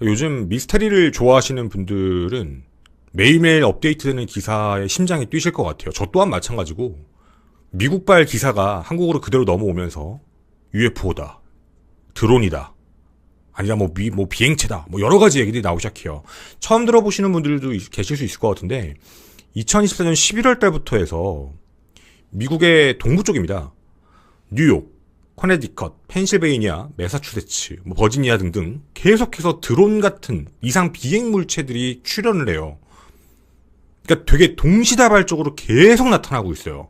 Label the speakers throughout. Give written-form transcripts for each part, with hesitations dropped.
Speaker 1: 요즘 미스테리를 좋아하시는 분들은 매일매일 업데이트되는 기사에 심장이 뛰실 것 같아요. 저 또한 마찬가지고 미국발 기사가 한국으로 그대로 넘어오면서 UFO다, 드론이다, 아니라 뭐 비행체다, 뭐 여러 가지 얘기들이 나오기 시작해요. 처음 들어보시는 분들도 계실 수 있을 것 같은데 2024년 11월 달부터 해서 미국의 동부 쪽입니다. 뉴욕, 커네디컷, 펜실베이니아, 매사추세츠, 버지니아 등등 계속해서 드론 같은 이상 비행 물체들이 출현을 해요. 그러니까 되게 동시다발적으로 계속 나타나고 있어요.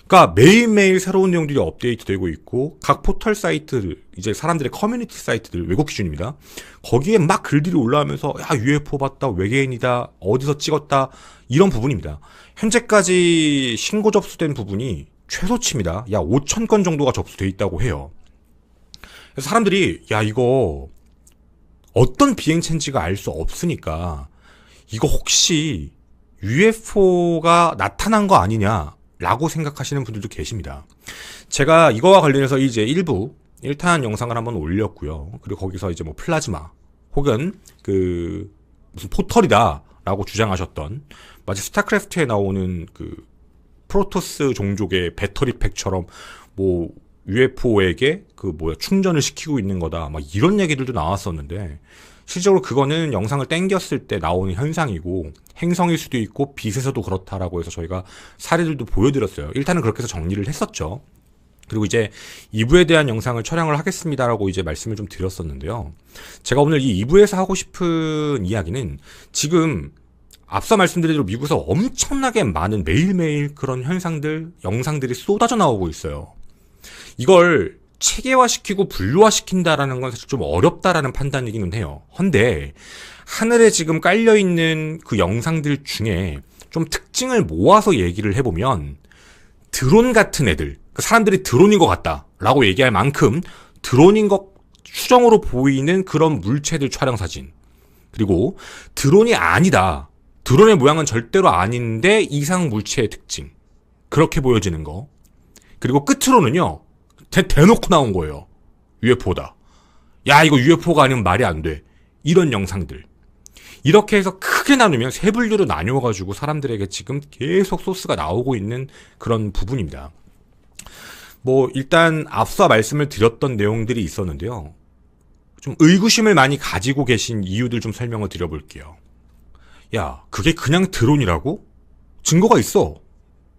Speaker 1: 그러니까 매일매일 새로운 내용들이 업데이트되고 있고 각 포털 사이트들, 이제 사람들의 커뮤니티 사이트들, 외국 기준입니다. 거기에 막 글들이 올라오면서 야 UFO 봤다, 외계인이다, 어디서 찍었다, 이런 부분입니다. 현재까지 신고 접수된 부분이 최소치입니다. 약 5,000건 정도가 접수돼 있다고 해요. 그래서 사람들이 야 이거 어떤 비행체인지가 알 수 없으니까 이거 혹시 UFO가 나타난 거 아니냐라고 생각하시는 분들도 계십니다. 제가 이거와 관련해서 이제 일부 1탄 영상을 한번 올렸고요. 그리고 거기서 이제 뭐 플라즈마 혹은 그 무슨 포털이다라고 주장하셨던 마치 스타크래프트에 나오는 그 프로토스 종족의 배터리팩처럼 뭐 UFO에게 그 충전을 시키고 있는 거다 막 이런 얘기들도 나왔었는데 실제로 그거는 영상을 땡겼을 때 나오는 현상이고 행성일 수도 있고 빛에서도 그렇다라고 해서 저희가 사례들도 보여드렸어요. 일단은 그렇게 해서 정리를 했었죠. 그리고 이제 2부에 대한 영상을 촬영을 하겠습니다라고 이제 말씀을 좀 드렸었는데요. 제가 오늘 이 2부에서 하고 싶은 이야기는 지금 앞서 말씀드린 대로 미국에서 엄청나게 많은 매일매일 그런 현상들, 영상들이 쏟아져 나오고 있어요. 이걸 체계화시키고 분류화시킨다라는 건 사실 좀 어렵다라는 판단이기는 해요. 헌데 하늘에 지금 깔려있는 그 영상들 중에 좀 특징을 모아서 얘기를 해보면 드론 같은 애들, 사람들이 드론인 것 같다라고 얘기할 만큼 드론인 것 추정으로 보이는 그런 물체들 촬영 사진, 그리고 드론이 아니다, 드론의 모양은 절대로 아닌데 이상 물체의 특징, 그렇게 보여지는 거, 그리고 끝으로는요 대놓고 나온 거예요. UFO다. 야 이거 UFO가 아니면 말이 안 돼. 이런 영상들. 이렇게 해서 크게 나누면 세 분류로 나뉘어가지고 사람들에게 지금 계속 소스가 나오고 있는 그런 부분입니다. 뭐 일단 앞서 말씀을 드렸던 내용들이 있었는데요. 좀 의구심을 많이 가지고 계신 이유들 좀 설명을 드려볼게요. 야 그게 그냥 드론이라고? 증거가 있어.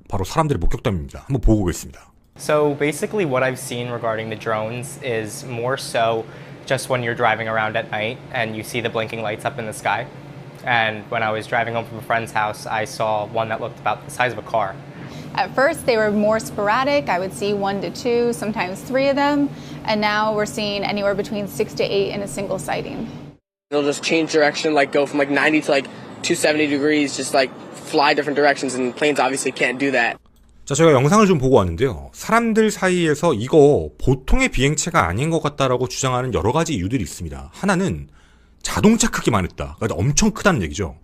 Speaker 1: 바로 사람들의 목격담입니다. 한번 보고 오겠습니다.
Speaker 2: So basically what I've seen regarding the drones is more so just when you're driving around at night and you see the blinking lights up in the sky. And when I was driving home from a friend's house, I saw one that looked about the size of a car.
Speaker 3: At first, they were more sporadic. I would see 1 to 2, sometimes 3 of them. And now we're seeing anywhere between 6 to 8 in a single sighting.
Speaker 4: They'll just change direction, like go from like 90 to like 270 degrees, just like fly different directions, and planes obviously can't do that.
Speaker 1: 자, 제가 영상을 좀 보고 왔는데요. 사람들 사이에서 이거 보통의 비행체가 아닌 것 같다라고 주장하는 여러 가지 이유들이 있습니다. 하나는 자동차 크기만 했다. 그러니까 엄청 크다는 얘기죠.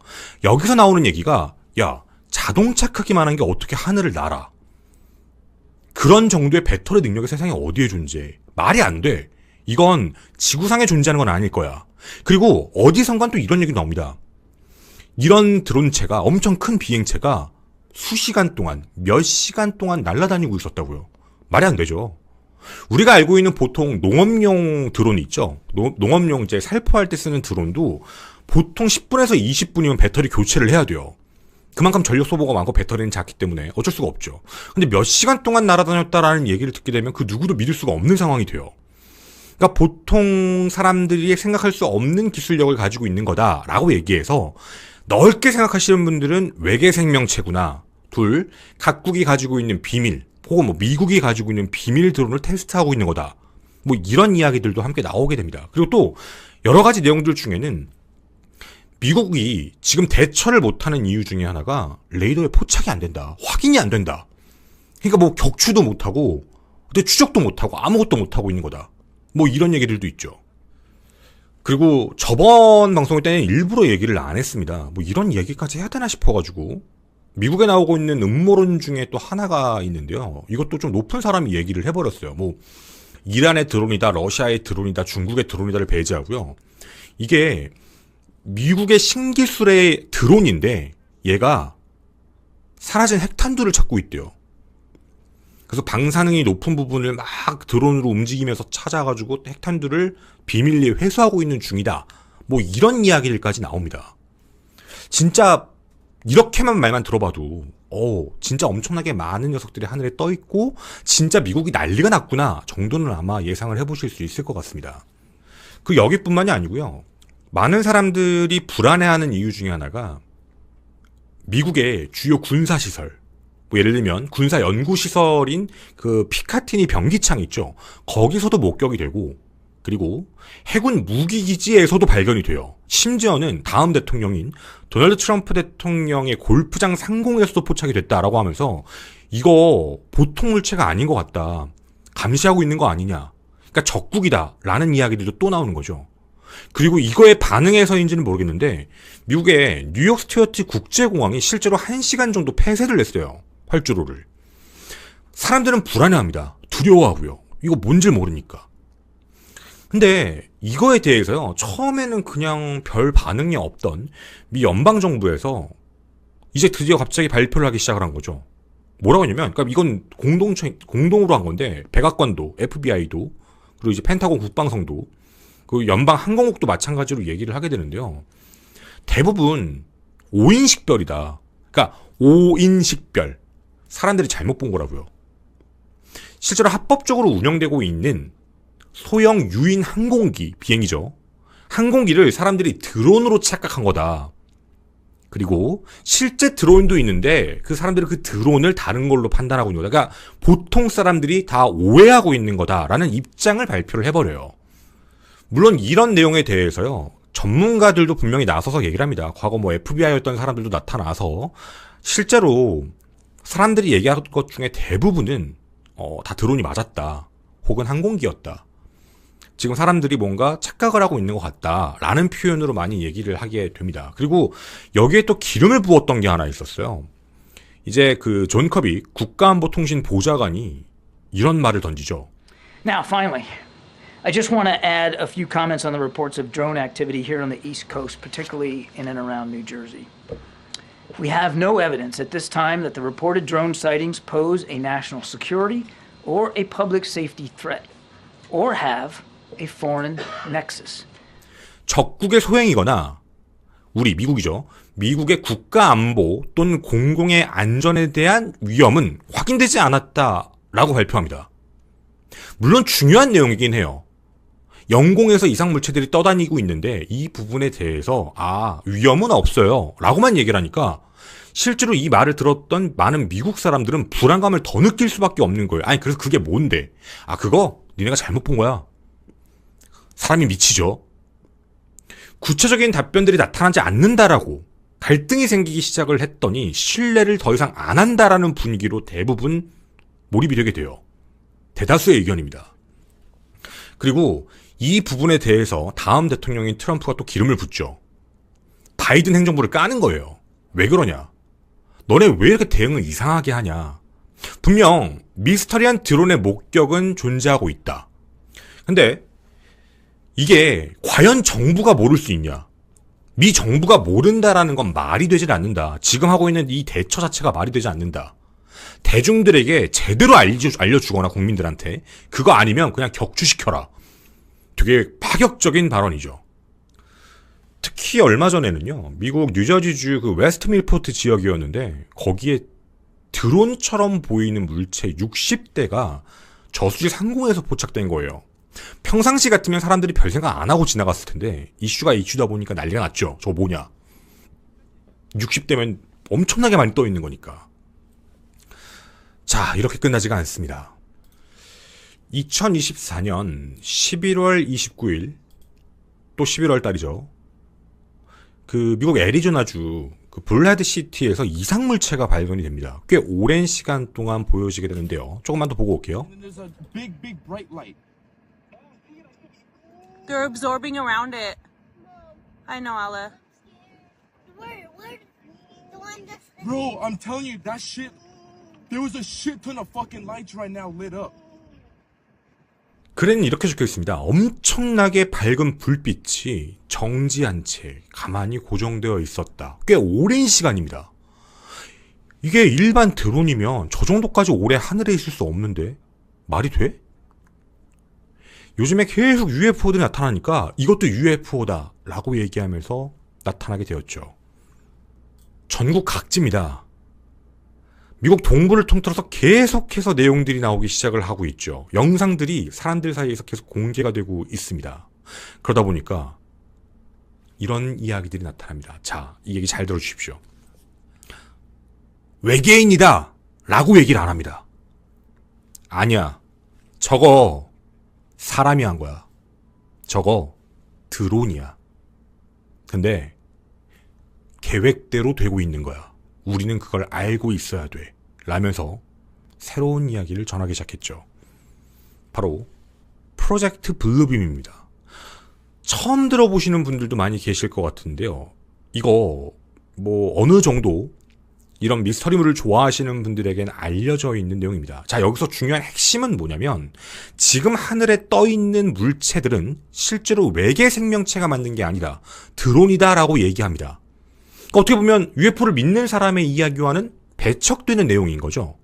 Speaker 1: 여기서 나오는 얘기가 야, 자동차 크기만 한 게 어떻게 하늘을 날아? 그런 정도의 배터리 능력이 세상에 어디에 존재해? 말이 안 돼. 이건 지구상에 존재하는 건 아닐 거야. 그리고 어디선간 또 이런 얘기 나옵니다. 이런 드론체가, 엄청 큰 비행체가 수시간 동안, 몇 시간 동안 날아다니고 있었다고요. 말이 안 되죠. 우리가 알고 있는 보통 농업용 드론이 있죠. 농업용 이제 살포할 때 쓰는 드론도 보통 10분에서 20분이면 배터리 교체를 해야 돼요. 그만큼 전력 소모가 많고 배터리는 작기 때문에 어쩔 수가 없죠. 근데 몇 시간 동안 날아다녔다라는 얘기를 듣게 되면 그 누구도 믿을 수가 없는 상황이 돼요. 그러니까 보통 사람들이 생각할 수 없는 기술력을 가지고 있는 거다라고 얘기해서 넓게 생각하시는 분들은 외계 생명체구나. 둘, 각국이 가지고 있는 비밀, 혹은 뭐 미국이 가지고 있는 비밀 드론을 테스트하고 있는 거다. 뭐 이런 이야기들도 함께 나오게 됩니다. 그리고 또 여러 가지 내용들 중에는 미국이 지금 대처를 못하는 이유 중에 하나가 레이더에 포착이 안 된다. 확인이 안 된다. 그러니까 뭐 격추도 못하고 추적도 못하고 아무것도 못하고 있는 거다. 뭐 이런 얘기들도 있죠. 그리고 저번 방송 때는 일부러 얘기를 안 했습니다. 뭐 이런 얘기까지 해야 되나 싶어가지고 미국에 나오고 있는 음모론 중에 또 하나가 있는데요. 이것도 좀 높은 사람이 얘기를 해버렸어요. 뭐 이란의 드론이다, 러시아의 드론이다, 중국의 드론이다를 배제하고요. 이게 미국의 신기술의 드론인데 얘가 사라진 핵탄두를 찾고 있대요. 그래서 방사능이 높은 부분을 막 드론으로 움직이면서 찾아가지고 핵탄두를 비밀리에 회수하고 있는 중이다. 뭐 이런 이야기들까지 나옵니다. 진짜 이렇게만 말만 들어봐도 진짜 엄청나게 많은 녀석들이 하늘에 떠 있고 진짜 미국이 난리가 났구나 정도는 아마 예상을 해보실 수 있을 것 같습니다. 그 여기뿐만이 아니고요. 많은 사람들이 불안해하는 이유 중에 하나가 미국의 주요 군사시설, 뭐 예를 들면 군사연구시설인 그 피카티니 병기창 있죠. 거기서도 목격이 되고 그리고 해군 무기기지에서도 발견이 돼요. 심지어는 다음 대통령인 도널드 트럼프 대통령의 골프장 상공에서도 포착이 됐다라고 하면서 이거 보통 물체가 아닌 것 같다. 감시하고 있는 거 아니냐. 그러니까 적국이다라는 이야기들도 또 나오는 거죠. 그리고 이거에 반응해서인지는 모르겠는데 미국의 뉴욕 스튜어트 국제공항이 실제로 1시간 정도 폐쇄를 했어요. 활주로를. 사람들은 불안해합니다. 두려워하고요. 이거 뭔지 모르니까. 근데 이거에 대해서요. 처음에는 그냥 별 반응이 없던 미 연방정부에서 이제 드디어 갑자기 발표를 하기 시작을 한 거죠. 뭐라고 하냐면 그러니까 이건 공동으로 한 건데 백악관도 FBI도 그리고 이제 펜타곤 국방성도 그 연방 항공국도 마찬가지로 얘기를 하게 되는데요. 대부분 5인식별이다. 그러니까 5인식별. 사람들이 잘못 본 거라고요. 실제로 합법적으로 운영되고 있는 소형 유인 항공기, 비행기죠. 항공기를 사람들이 드론으로 착각한 거다. 그리고 실제 드론도 있는데 그 사람들은 그 드론을 다른 걸로 판단하고 있는 거다. 그러니까 보통 사람들이 다 오해하고 있는 거다라는 입장을 발표를 해버려요. 물론 이런 내용에 대해서요. 전문가들도 분명히 나서서 얘기를 합니다. 과거 뭐 FBI였던 사람들도 나타나서 실제로 사람들이 얘기한 것 중에 대부분은 다 드론이 맞았다. 혹은 항공기였다. 지금 사람들이 뭔가 착각을 하고 있는 것 같다라는 표현으로 많이 얘기를 하게 됩니다. 그리고 여기에 또 기름을 부었던 게 하나 있었어요. 이제 그 존 커비 국가안보통신 보좌관이 이런 말을 던지죠.
Speaker 5: Now, finally, I just want to add a few comments on the reports of drone activity here on the East Coast, particularly in and around New Jersey. We have no evidence at this time that the reported drone sightings pose a national security or a public safety threat, or have a foreign nexus.
Speaker 1: 적국의 소행이거나 우리 미국이죠. 미국의 국가안보 또는 공공의 안전에 대한 위험은 확인되지 않았다라고 발표합니다. 물론 중요한 내용이긴 해요. 영공에서 이상물체들이 떠다니고 있는데 이 부분에 대해서 위험은 없어요 라고만 얘기를 하니까 실제로 이 말을 들었던 많은 미국 사람들은 불안감을 더 느낄 수밖에 없는 거예요. 아니 그래서 그게 뭔데? 그거 니네가 잘못 본 거야. 사람이 미치죠. 구체적인 답변들이 나타나지 않는다라고 갈등이 생기기 시작을 했더니 신뢰를 더 이상 안 한다라는 분위기로 대부분 몰입이 되게 돼요. 대다수의 의견입니다. 그리고 이 부분에 대해서 다음 대통령인 트럼프가 또 기름을 붓죠. 바이든 행정부를 까는 거예요. 왜 그러냐? 너네 왜 이렇게 대응을 이상하게 하냐? 분명 미스터리한 드론의 목격은 존재하고 있다. 근데 이게 과연 정부가 모를 수 있냐? 미 정부가 모른다라는 건 말이 되질 않는다. 지금 하고 있는 이 대처 자체가 말이 되지 않는다. 대중들에게 제대로 알려주거나 국민들한테 그거 아니면 그냥 격추시켜라. 되게 파격적인 발언이죠. 특히 얼마 전에는요. 미국 뉴저지주 그 웨스트 밀포트 지역이었는데 거기에 드론처럼 보이는 물체 60대가 저수지 상공에서 포착된 거예요. 평상시 같으면 사람들이 별 생각 안 하고 지나갔을 텐데 이슈가 이슈다 보니까 난리가 났죠. 저거 뭐냐. 60대면 엄청나게 많이 떠 있는 거니까. 자, 이렇게 끝나지가 않습니다. 2024년 11월 29일 또 11월 달이죠. 그 미국 애리조나주 그 블레드 시티에서 이상물체가 발견이 됩니다. 꽤 오랜 시간 동안 보여지게 되는데요. 조금만 더 보고 올게요.
Speaker 6: They're absorbing around it. I know, Ella.
Speaker 7: Where? The one that's...
Speaker 8: Bro, I'm telling you, that shit, there was a shit ton of fucking lights right now lit up.
Speaker 1: 글에는 이렇게 적혀 있습니다. 엄청나게 밝은 불빛이 정지한 채 가만히 고정되어 있었다. 꽤 오랜 시간입니다. 이게 일반 드론이면 저 정도까지 오래 하늘에 있을 수 없는데 말이 돼? 요즘에 계속 UFO들이 나타나니까 이것도 UFO다 라고 얘기하면서 나타나게 되었죠. 전국 각지입니다. 미국 동부를 통틀어서 계속해서 내용들이 나오기 시작을 하고 있죠. 영상들이 사람들 사이에서 계속 공개가 되고 있습니다. 그러다 보니까 이런 이야기들이 나타납니다. 자, 이 얘기 잘 들어주십시오. 외계인이다 라고 얘기를 안 합니다. 아니야, 저거 사람이 한 거야. 저거 드론이야. 근데 계획대로 되고 있는 거야. 우리는 그걸 알고 있어야 돼. 라면서 새로운 이야기를 전하기 시작했죠. 바로 프로젝트 블루빔입니다. 처음 들어보시는 분들도 많이 계실 것 같은데요. 이거 어느 정도 이런 미스터리물을 좋아하시는 분들에게는 알려져 있는 내용입니다. 자, 여기서 중요한 핵심은 뭐냐면 지금 하늘에 떠 있는 물체들은 실제로 외계 생명체가 만든 게 아니라 드론이다라고 얘기합니다. 그러니까 어떻게 보면 UFO를 믿는 사람의 이야기와는 배척되는 내용인 거죠.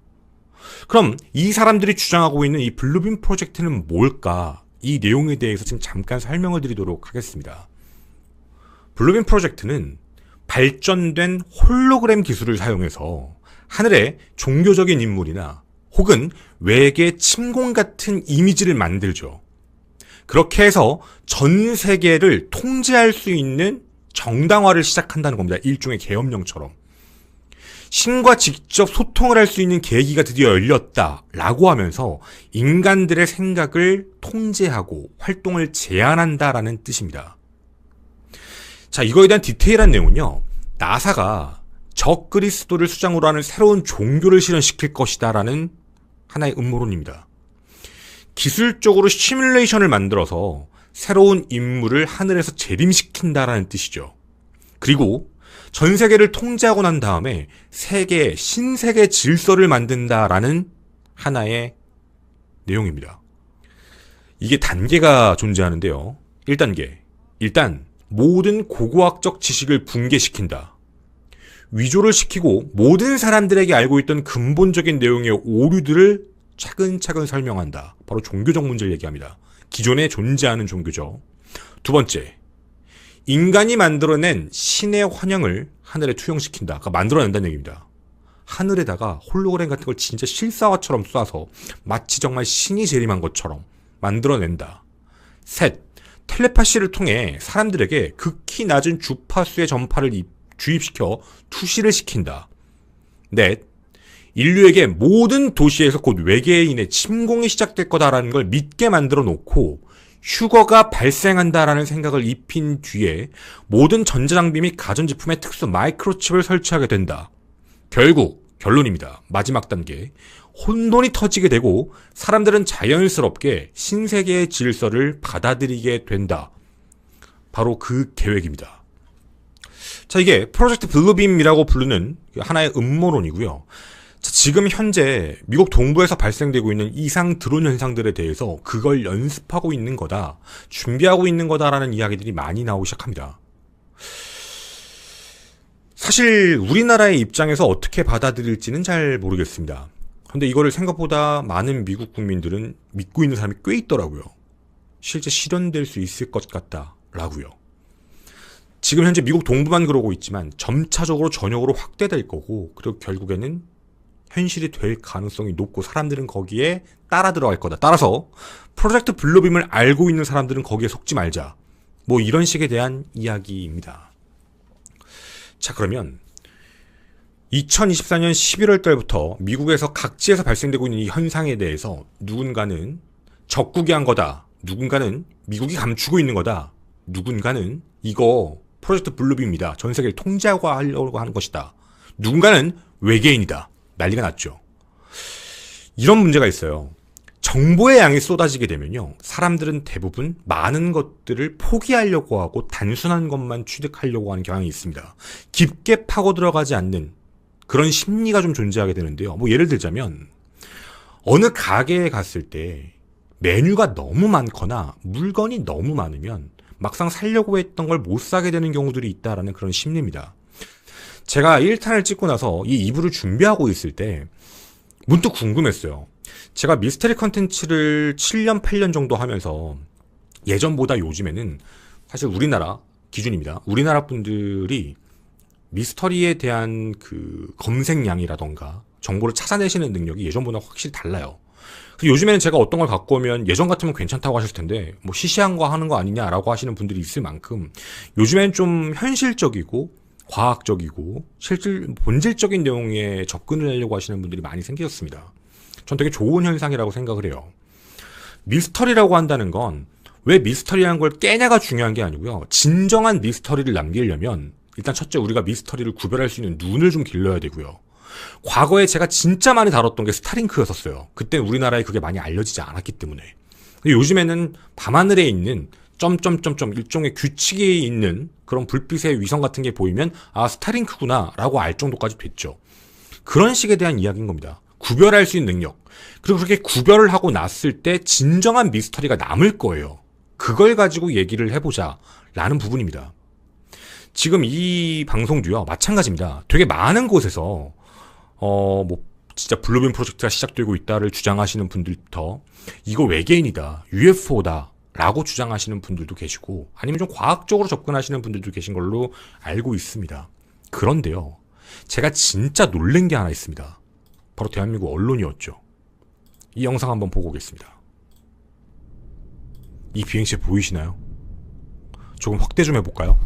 Speaker 1: 그럼 이 사람들이 주장하고 있는 이 블루빔 프로젝트는 뭘까? 이 내용에 대해서 지금 잠깐 설명을 드리도록 하겠습니다. 블루빔 프로젝트는 발전된 홀로그램 기술을 사용해서 하늘에 종교적인 인물이나 혹은 외계 침공 같은 이미지를 만들죠. 그렇게 해서 전 세계를 통제할 수 있는 정당화를 시작한다는 겁니다. 일종의 계엄령처럼. 신과 직접 소통을 할 수 있는 계기가 드디어 열렸다라고 하면서 인간들의 생각을 통제하고 활동을 제한한다라는 뜻입니다. 자, 이거에 대한 디테일한 내용은요. 나사가 적그리스도를 수장으로 하는 새로운 종교를 실현시킬 것이다라는 하나의 음모론입니다. 기술적으로 시뮬레이션을 만들어서 새로운 인물을 하늘에서 재림시킨다라는 뜻이죠. 그리고 전 세계를 통제하고 난 다음에 신세계 질서를 만든다라는 하나의 내용입니다. 이게 단계가 존재하는데요. 1단계. 일단 모든 고고학적 지식을 붕괴시킨다. 위조를 시키고 모든 사람들에게 알고 있던 근본적인 내용의 오류들을 차근차근 설명한다. 바로 종교적 문제를 얘기합니다. 기존에 존재하는 종교죠. 두 번째, 인간이 만들어낸 신의 환영을 하늘에 투영시킨다. 그러니까 만들어낸다는 얘기입니다. 하늘에다가 홀로그램 같은 걸 진짜 실사화처럼 쏴서 마치 정말 신이 재림한 것처럼 만들어낸다. 셋, 텔레파시를 통해 사람들에게 극히 낮은 주파수의 전파를 주입시켜 투시를 시킨다. 넷, 인류에게 모든 도시에서 곧 외계인의 침공이 시작될 거다라는 걸 믿게 만들어 놓고 휴거가 발생한다라는 생각을 입힌 뒤에 모든 전자장비 및 가전제품에 특수 마이크로칩을 설치하게 된다. 결국 결론입니다. 마지막 단계. 혼돈이 터지게 되고 사람들은 자연스럽게 신세계의 질서를 받아들이게 된다. 바로 그 계획입니다. 자, 이게 프로젝트 블루빔이라고 부르는 하나의 음모론이고요. 자, 지금 현재 미국 동부에서 발생되고 있는 이상 드론 현상들에 대해서 그걸 연습하고 있는 거다, 준비하고 있는 거다라는 이야기들이 많이 나오기 시작합니다. 사실 우리나라의 입장에서 어떻게 받아들일지는 잘 모르겠습니다. 그런데 이거를 생각보다 많은 미국 국민들은 믿고 있는 사람이 꽤 있더라고요. 실제 실현될 수 있을 것 같다라고요. 지금 현재 미국 동부만 그러고 있지만 점차적으로 전역으로 확대될 거고, 그리고 결국에는 현실이 될 가능성이 높고 사람들은 거기에 따라 들어갈 거다. 따라서 프로젝트 블루빔을 알고 있는 사람들은 거기에 속지 말자. 뭐 이런 식에 대한 이야기입니다. 자, 그러면 2024년 11월 달부터 미국에서 각지에서 발생되고 있는 이 현상에 대해서 누군가는 적국이 한 거다, 누군가는 미국이 감추고 있는 거다, 누군가는 이거 프로젝트 블루빔이다, 전 세계를 통제하고 하려고 하는 것이다, 누군가는 외계인이다, 난리가 났죠. 이런 문제가 있어요. 정보의 양이 쏟아지게 되면요, 사람들은 대부분 많은 것들을 포기하려고 하고 단순한 것만 취득하려고 하는 경향이 있습니다. 깊게 파고 들어가지 않는 그런 심리가 좀 존재하게 되는데요. 뭐 예를 들자면 어느 가게에 갔을 때 메뉴가 너무 많거나 물건이 너무 많으면 막상 사려고 했던 걸 못 사게 되는 경우들이 있다라는 그런 심리입니다. 제가 1탄을 찍고 나서 이 2부를 준비하고 있을 때 문득 궁금했어요. 제가 미스테리 컨텐츠를 7년, 8년 정도 하면서 예전보다 요즘에는 사실 우리나라 기준입니다. 우리나라 분들이 미스터리에 대한 그 검색량이라던가 정보를 찾아내시는 능력이 예전보다 확실히 달라요. 요즘에는 제가 어떤 걸 갖고 오면 예전 같으면 괜찮다고 하실 텐데 뭐 시시한 거 하는 거 아니냐라고 하시는 분들이 있을 만큼 요즘엔 좀 현실적이고 과학적이고 실질 본질적인 내용에 접근을 하려고 하시는 분들이 많이 생기셨습니다. 전 되게 좋은 현상이라고 생각을 해요. 미스터리라고 한다는 건 왜 미스터리한 걸 깨냐가 중요한 게 아니고요. 진정한 미스터리를 남기려면 일단 첫째 우리가 미스터리를 구별할 수 있는 눈을 좀 길러야 되고요. 과거에 제가 진짜 많이 다뤘던 게 스타링크였었어요. 그때 우리나라에 그게 많이 알려지지 않았기 때문에. 근데 요즘에는 밤하늘에 있는 점점점점 일종의 규칙이 있는 그런 불빛의 위성 같은 게 보이면 아 스타링크구나 라고 알 정도까지 됐죠. 그런 식에 대한 이야기인 겁니다. 구별할 수 있는 능력. 그리고 그렇게 구별을 하고 났을 때 진정한 미스터리가 남을 거예요. 그걸 가지고 얘기를 해보자 라는 부분입니다. 지금 이 방송도요 마찬가지입니다. 되게 많은 곳에서 뭐 진짜 블루빔 프로젝트가 시작되고 있다를 주장하시는 분들부터 이거 외계인이다, UFO다 라고 주장하시는 분들도 계시고 아니면 좀 과학적으로 접근하시는 분들도 계신 걸로 알고 있습니다. 그런데요, 제가 진짜 놀란 게 하나 있습니다. 바로 대한민국 언론이었죠. 이 영상 한번 보고 오겠습니다. 이 비행체 보이시나요? 조금 확대 좀 해볼까요?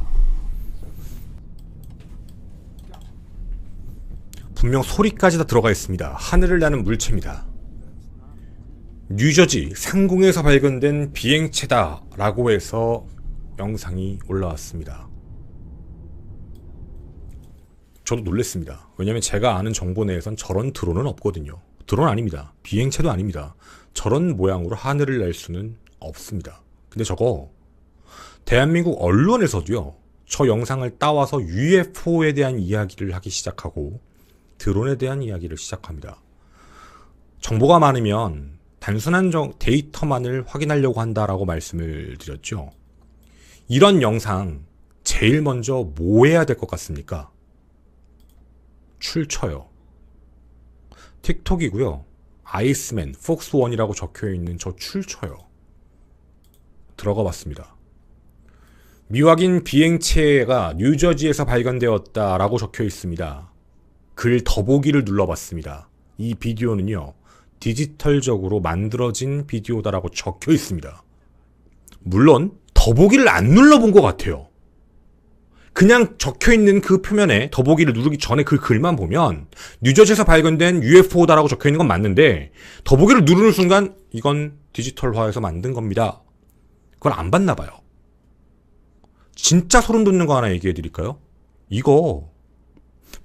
Speaker 1: 분명 소리까지 다 들어가 있습니다. 하늘을 나는 물체입니다. 뉴저지 상공에서 발견된 비행체다 라고 해서 영상이 올라왔습니다. 저도 놀랐습니다. 왜냐면 제가 아는 정보 내에선 저런 드론은 없거든요. 드론 아닙니다. 비행체도 아닙니다. 저런 모양으로 하늘을 날 수는 없습니다. 근데 저거 대한민국 언론에서도요, 저 영상을 따와서 UFO에 대한 이야기를 하기 시작하고 드론에 대한 이야기를 시작합니다. 정보가 많으면 단순한 데이터만을 확인하려고 한다라고 말씀을 드렸죠. 이런 영상 제일 먼저 뭐 해야 될 것 같습니까? 출처요. 틱톡이고요. 아이스맨, 폭스원이라고 적혀있는 저 출처요. 들어가 봤습니다. 미확인 비행체가 뉴저지에서 발견되었다라고 적혀 있습니다. 글 더보기를 눌러봤습니다. 이 비디오는요, 디지털적으로 만들어진 비디오다라고 적혀 있습니다. 물론 더보기를 안 눌러본 것 같아요. 그냥 적혀있는 그 표면에 더보기를 누르기 전에 그 글만 보면 뉴저지에서 발견된 UFO다라고 적혀있는 건 맞는데 더보기를 누르는 순간 이건 디지털화해서 만든 겁니다. 그걸 안 봤나 봐요. 진짜 소름 돋는 거 하나 얘기해 드릴까요? 이거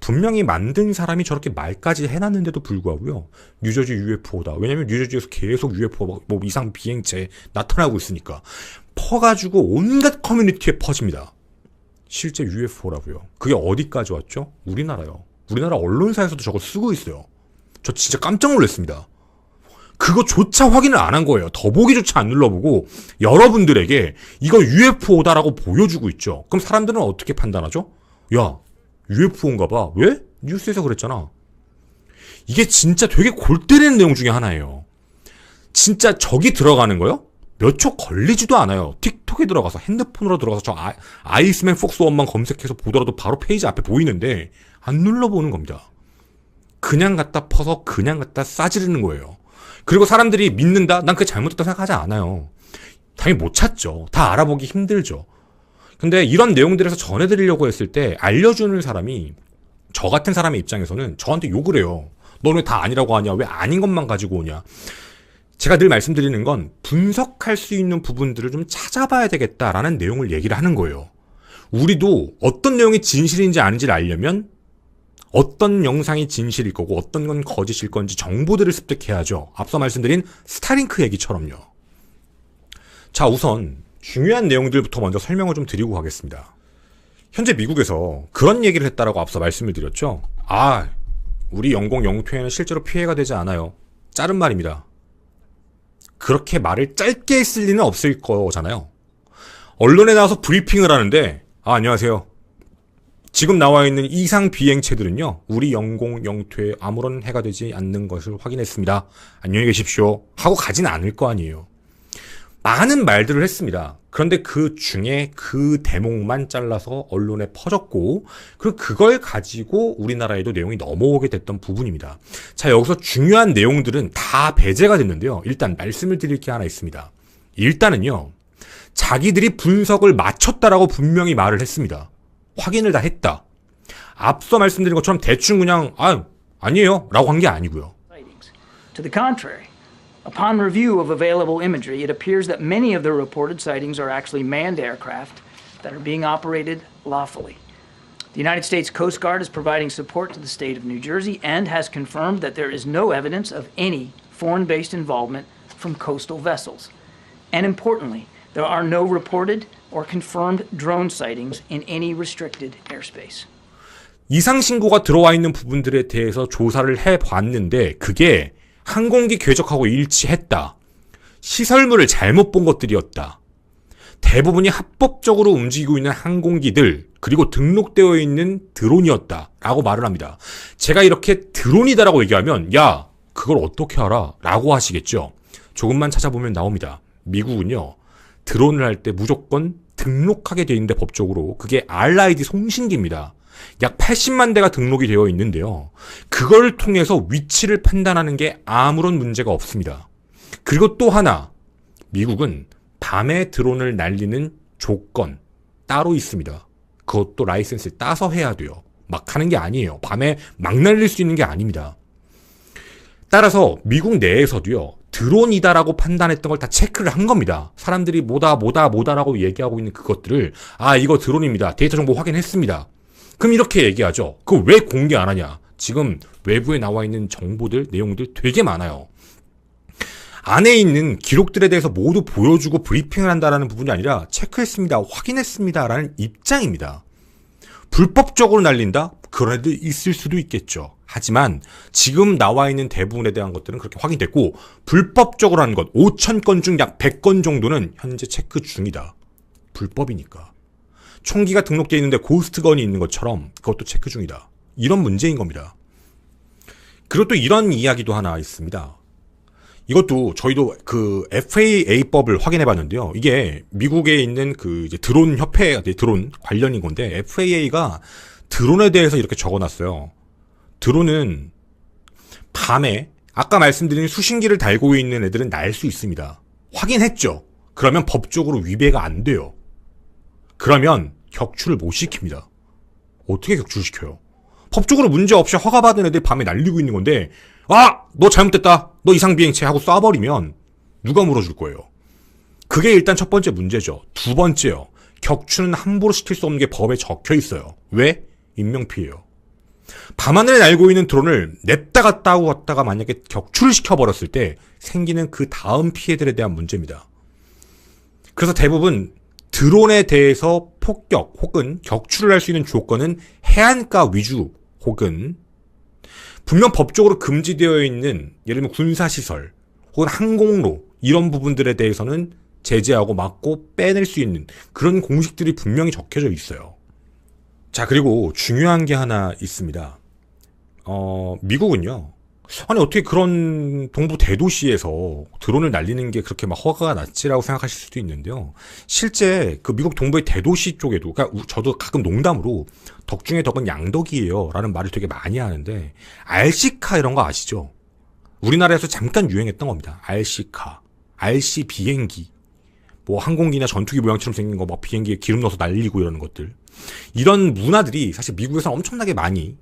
Speaker 1: 분명히 만든 사람이 저렇게 말까지 해놨는데도 불구하고요, 뉴저지 UFO다. 왜냐면 뉴저지에서 계속 UFO 뭐 이상 비행체 나타나고 있으니까 퍼가지고 온갖 커뮤니티에 퍼집니다. 실제 UFO라고요. 그게 어디까지 왔죠? 우리나라요. 우리나라 언론사에서도 저걸 쓰고 있어요. 저 진짜 깜짝 놀랐습니다. 그거조차 확인을 안 한 거예요. 더보기조차 안 눌러보고 여러분들에게 이거 UFO다라고 보여주고 있죠. 그럼 사람들은 어떻게 판단하죠? 야, UFO인가 봐. 왜? 뉴스에서 그랬잖아. 이게 진짜 되게 골 때리는 내용 중에 하나예요. 진짜 저기 들어가는 거요? 몇 초 걸리지도 않아요. 틱톡에 들어가서 핸드폰으로 들어가서 저 아이스맨 폭스원만 검색해서 보더라도 바로 페이지 앞에 보이는데 안 눌러보는 겁니다. 그냥 갖다 퍼서 그냥 갖다 싸지르는 거예요. 그리고 사람들이 믿는다? 난 그게 잘못됐다 생각하지 않아요. 당연히 못 찾죠. 다 알아보기 힘들죠. 근데 이런 내용들에서 전해드리려고 했을 때 알려주는 사람이 저 같은 사람의 입장에서는 저한테 욕을 해요. 너는 다 아니라고 하냐? 왜 아닌 것만 가지고 오냐? 제가 늘 말씀드리는 건 분석할 수 있는 부분들을 좀 찾아봐야 되겠다라는 내용을 얘기를 하는 거예요. 우리도 어떤 내용이 진실인지 아닌지를 알려면 어떤 영상이 진실일 거고 어떤 건 거짓일 건지 정보들을 습득해야죠. 앞서 말씀드린 스타링크 얘기처럼요. 자, 우선 중요한 내용들부터 먼저 설명을 좀 드리고 가겠습니다. 현재 미국에서 그런 얘기를 했다라고 앞서 말씀을 드렸죠. 우리 영공 영토에는 실제로 피해가 되지 않아요. 자른 말입니다. 그렇게 말을 짧게 했을 리는 없을 거잖아요. 언론에 나와서 브리핑을 하는데 안녕하세요. 지금 나와 있는 이상 비행체들은요. 우리 영공 영토에 아무런 해가 되지 않는 것을 확인했습니다. 안녕히 계십시오. 하고 가진 않을 거 아니에요. 많은 말들을 했습니다. 그런데 그 중에 그 대목만 잘라서 언론에 퍼졌고 그리고 그걸 가지고 우리나라에도 내용이 넘어오게 됐던 부분입니다. 자, 여기서 중요한 내용들은 다 배제가 됐는데요. 일단 말씀을 드릴 게 하나 있습니다. 일단은요. 자기들이 분석을 마쳤다라고 분명히 말을 했습니다. 확인을 다 했다. 앞서 말씀드린 것처럼 대충 그냥 아니에요 라고 한 게 아니고요.
Speaker 5: To the contrary, upon review of available imagery, it appears that many of the reported sightings are actually manned aircraft that are being operated lawfully. The United States Coast Guard is providing support to the state of New Jersey and has confirmed that there is no evidence of any foreign-based involvement from coastal vessels. And importantly, there are no reported or confirmed drone sightings in any restricted airspace.
Speaker 1: 이상 신고가 들어와 있는 부분들에 대해서 조사를 해봤는데 그게 항공기 궤적하고 일치했다. 시설물을 잘못 본 것들이었다. 대부분이 합법적으로 움직이고 있는 항공기들 그리고 등록되어 있는 드론이었다 라고 말을 합니다. 제가 이렇게 드론이다라고 얘기하면 야 그걸 어떻게 알아? 라고 하시겠죠. 조금만 찾아보면 나옵니다. 미국은요. 드론을 할 때 무조건 등록하게 돼 있는데 법적으로 그게 RID 송신기입니다. 약 80만 대가 등록이 되어 있는데요. 그걸 통해서 위치를 판단하는 게 아무런 문제가 없습니다. 그리고 또 하나, 미국은 밤에 드론을 날리는 조건 따로 있습니다. 그것도 라이센스를 따서 해야 돼요. 막 하는 게 아니에요. 밤에 막 날릴 수 있는 게 아닙니다. 따라서 미국 내에서도요. 드론이다라고 판단했던 걸 다 체크를 한 겁니다. 사람들이 뭐다라고 얘기하고 있는 그것들을 이거 드론입니다. 데이터 정보 확인했습니다. 그럼 이렇게 얘기하죠. 그거 왜 공개 안 하냐? 지금 외부에 나와 있는 정보들, 내용들 되게 많아요. 안에 있는 기록들에 대해서 모두 보여주고 브리핑을 한다라는 부분이 아니라 체크했습니다. 확인했습니다라는 입장입니다. 불법적으로 날린다? 그런 애들 있을 수도 있겠죠. 하지만 지금 나와 있는 대부분에 대한 것들은 그렇게 확인됐고 불법적으로 하는 것 5,000건 중 약 100건 정도는 현재 체크 중이다. 불법이니까. 총기가 등록되어 있는데 고스트건이 있는 것처럼 그것도 체크 중이다. 이런 문제인 겁니다. 그리고 또 이런 이야기도 하나 있습니다. 이것도 저희도 그 FAA법을 확인해 봤는데요. 이게 미국에 있는 그 이제 드론 협회, 드론 관련인 건데 FAA가 드론에 대해서 이렇게 적어놨어요. 드론은 밤에 아까 말씀드린 수신기를 달고 있는 애들은 날 수 있습니다. 확인했죠. 그러면 법적으로 위배가 안 돼요. 그러면 격추를 못 시킵니다. 어떻게 격추시켜요? 법적으로 문제없이 허가받은 애들 밤에 날리고 있는 건데 너 잘못됐다. 너 이상비행체 하고 쏴버리면 누가 물어줄 거예요? 그게 일단 첫 번째 문제죠. 두 번째요. 격추는 함부로 시킬 수 없는 게 법에 적혀 있어요. 왜? 인명피해요. 밤하늘에 날고 있는 드론을 냅다 갔다 하고 갔다가 만약에 격추를 시켜버렸을 때 생기는 그 다음 피해들에 대한 문제입니다. 그래서 대부분 드론에 대해서 폭격 혹은 격추를 할 수 있는 조건은 해안가 위주 혹은 분명 법적으로 금지되어 있는 예를 들면 군사시설 혹은 항공로 이런 부분들에 대해서는 제재하고 막고 빼낼 수 있는 그런 공식들이 분명히 적혀져 있어요. 자, 그리고 중요한 게 하나 있습니다. 미국은요. 아니 어떻게 그런 동부 대도시에서 드론을 날리는 게 그렇게 막 허가가 났지라고 생각하실 수도 있는데요. 실제 그 미국 동부의 대도시 쪽에도 그러니까 저도 가끔 농담으로 덕 중에 덕은 양덕이에요 라는 말을 되게 많이 하는데 RC카 이런 거 아시죠? 우리나라에서 잠깐 유행했던 겁니다. RC카, RC 비행기 뭐 항공기나 전투기 모양처럼 생긴 거 막 비행기에 기름 넣어서 날리고 이러는 것들 이런 문화들이 사실 미국에서 엄청나게 많이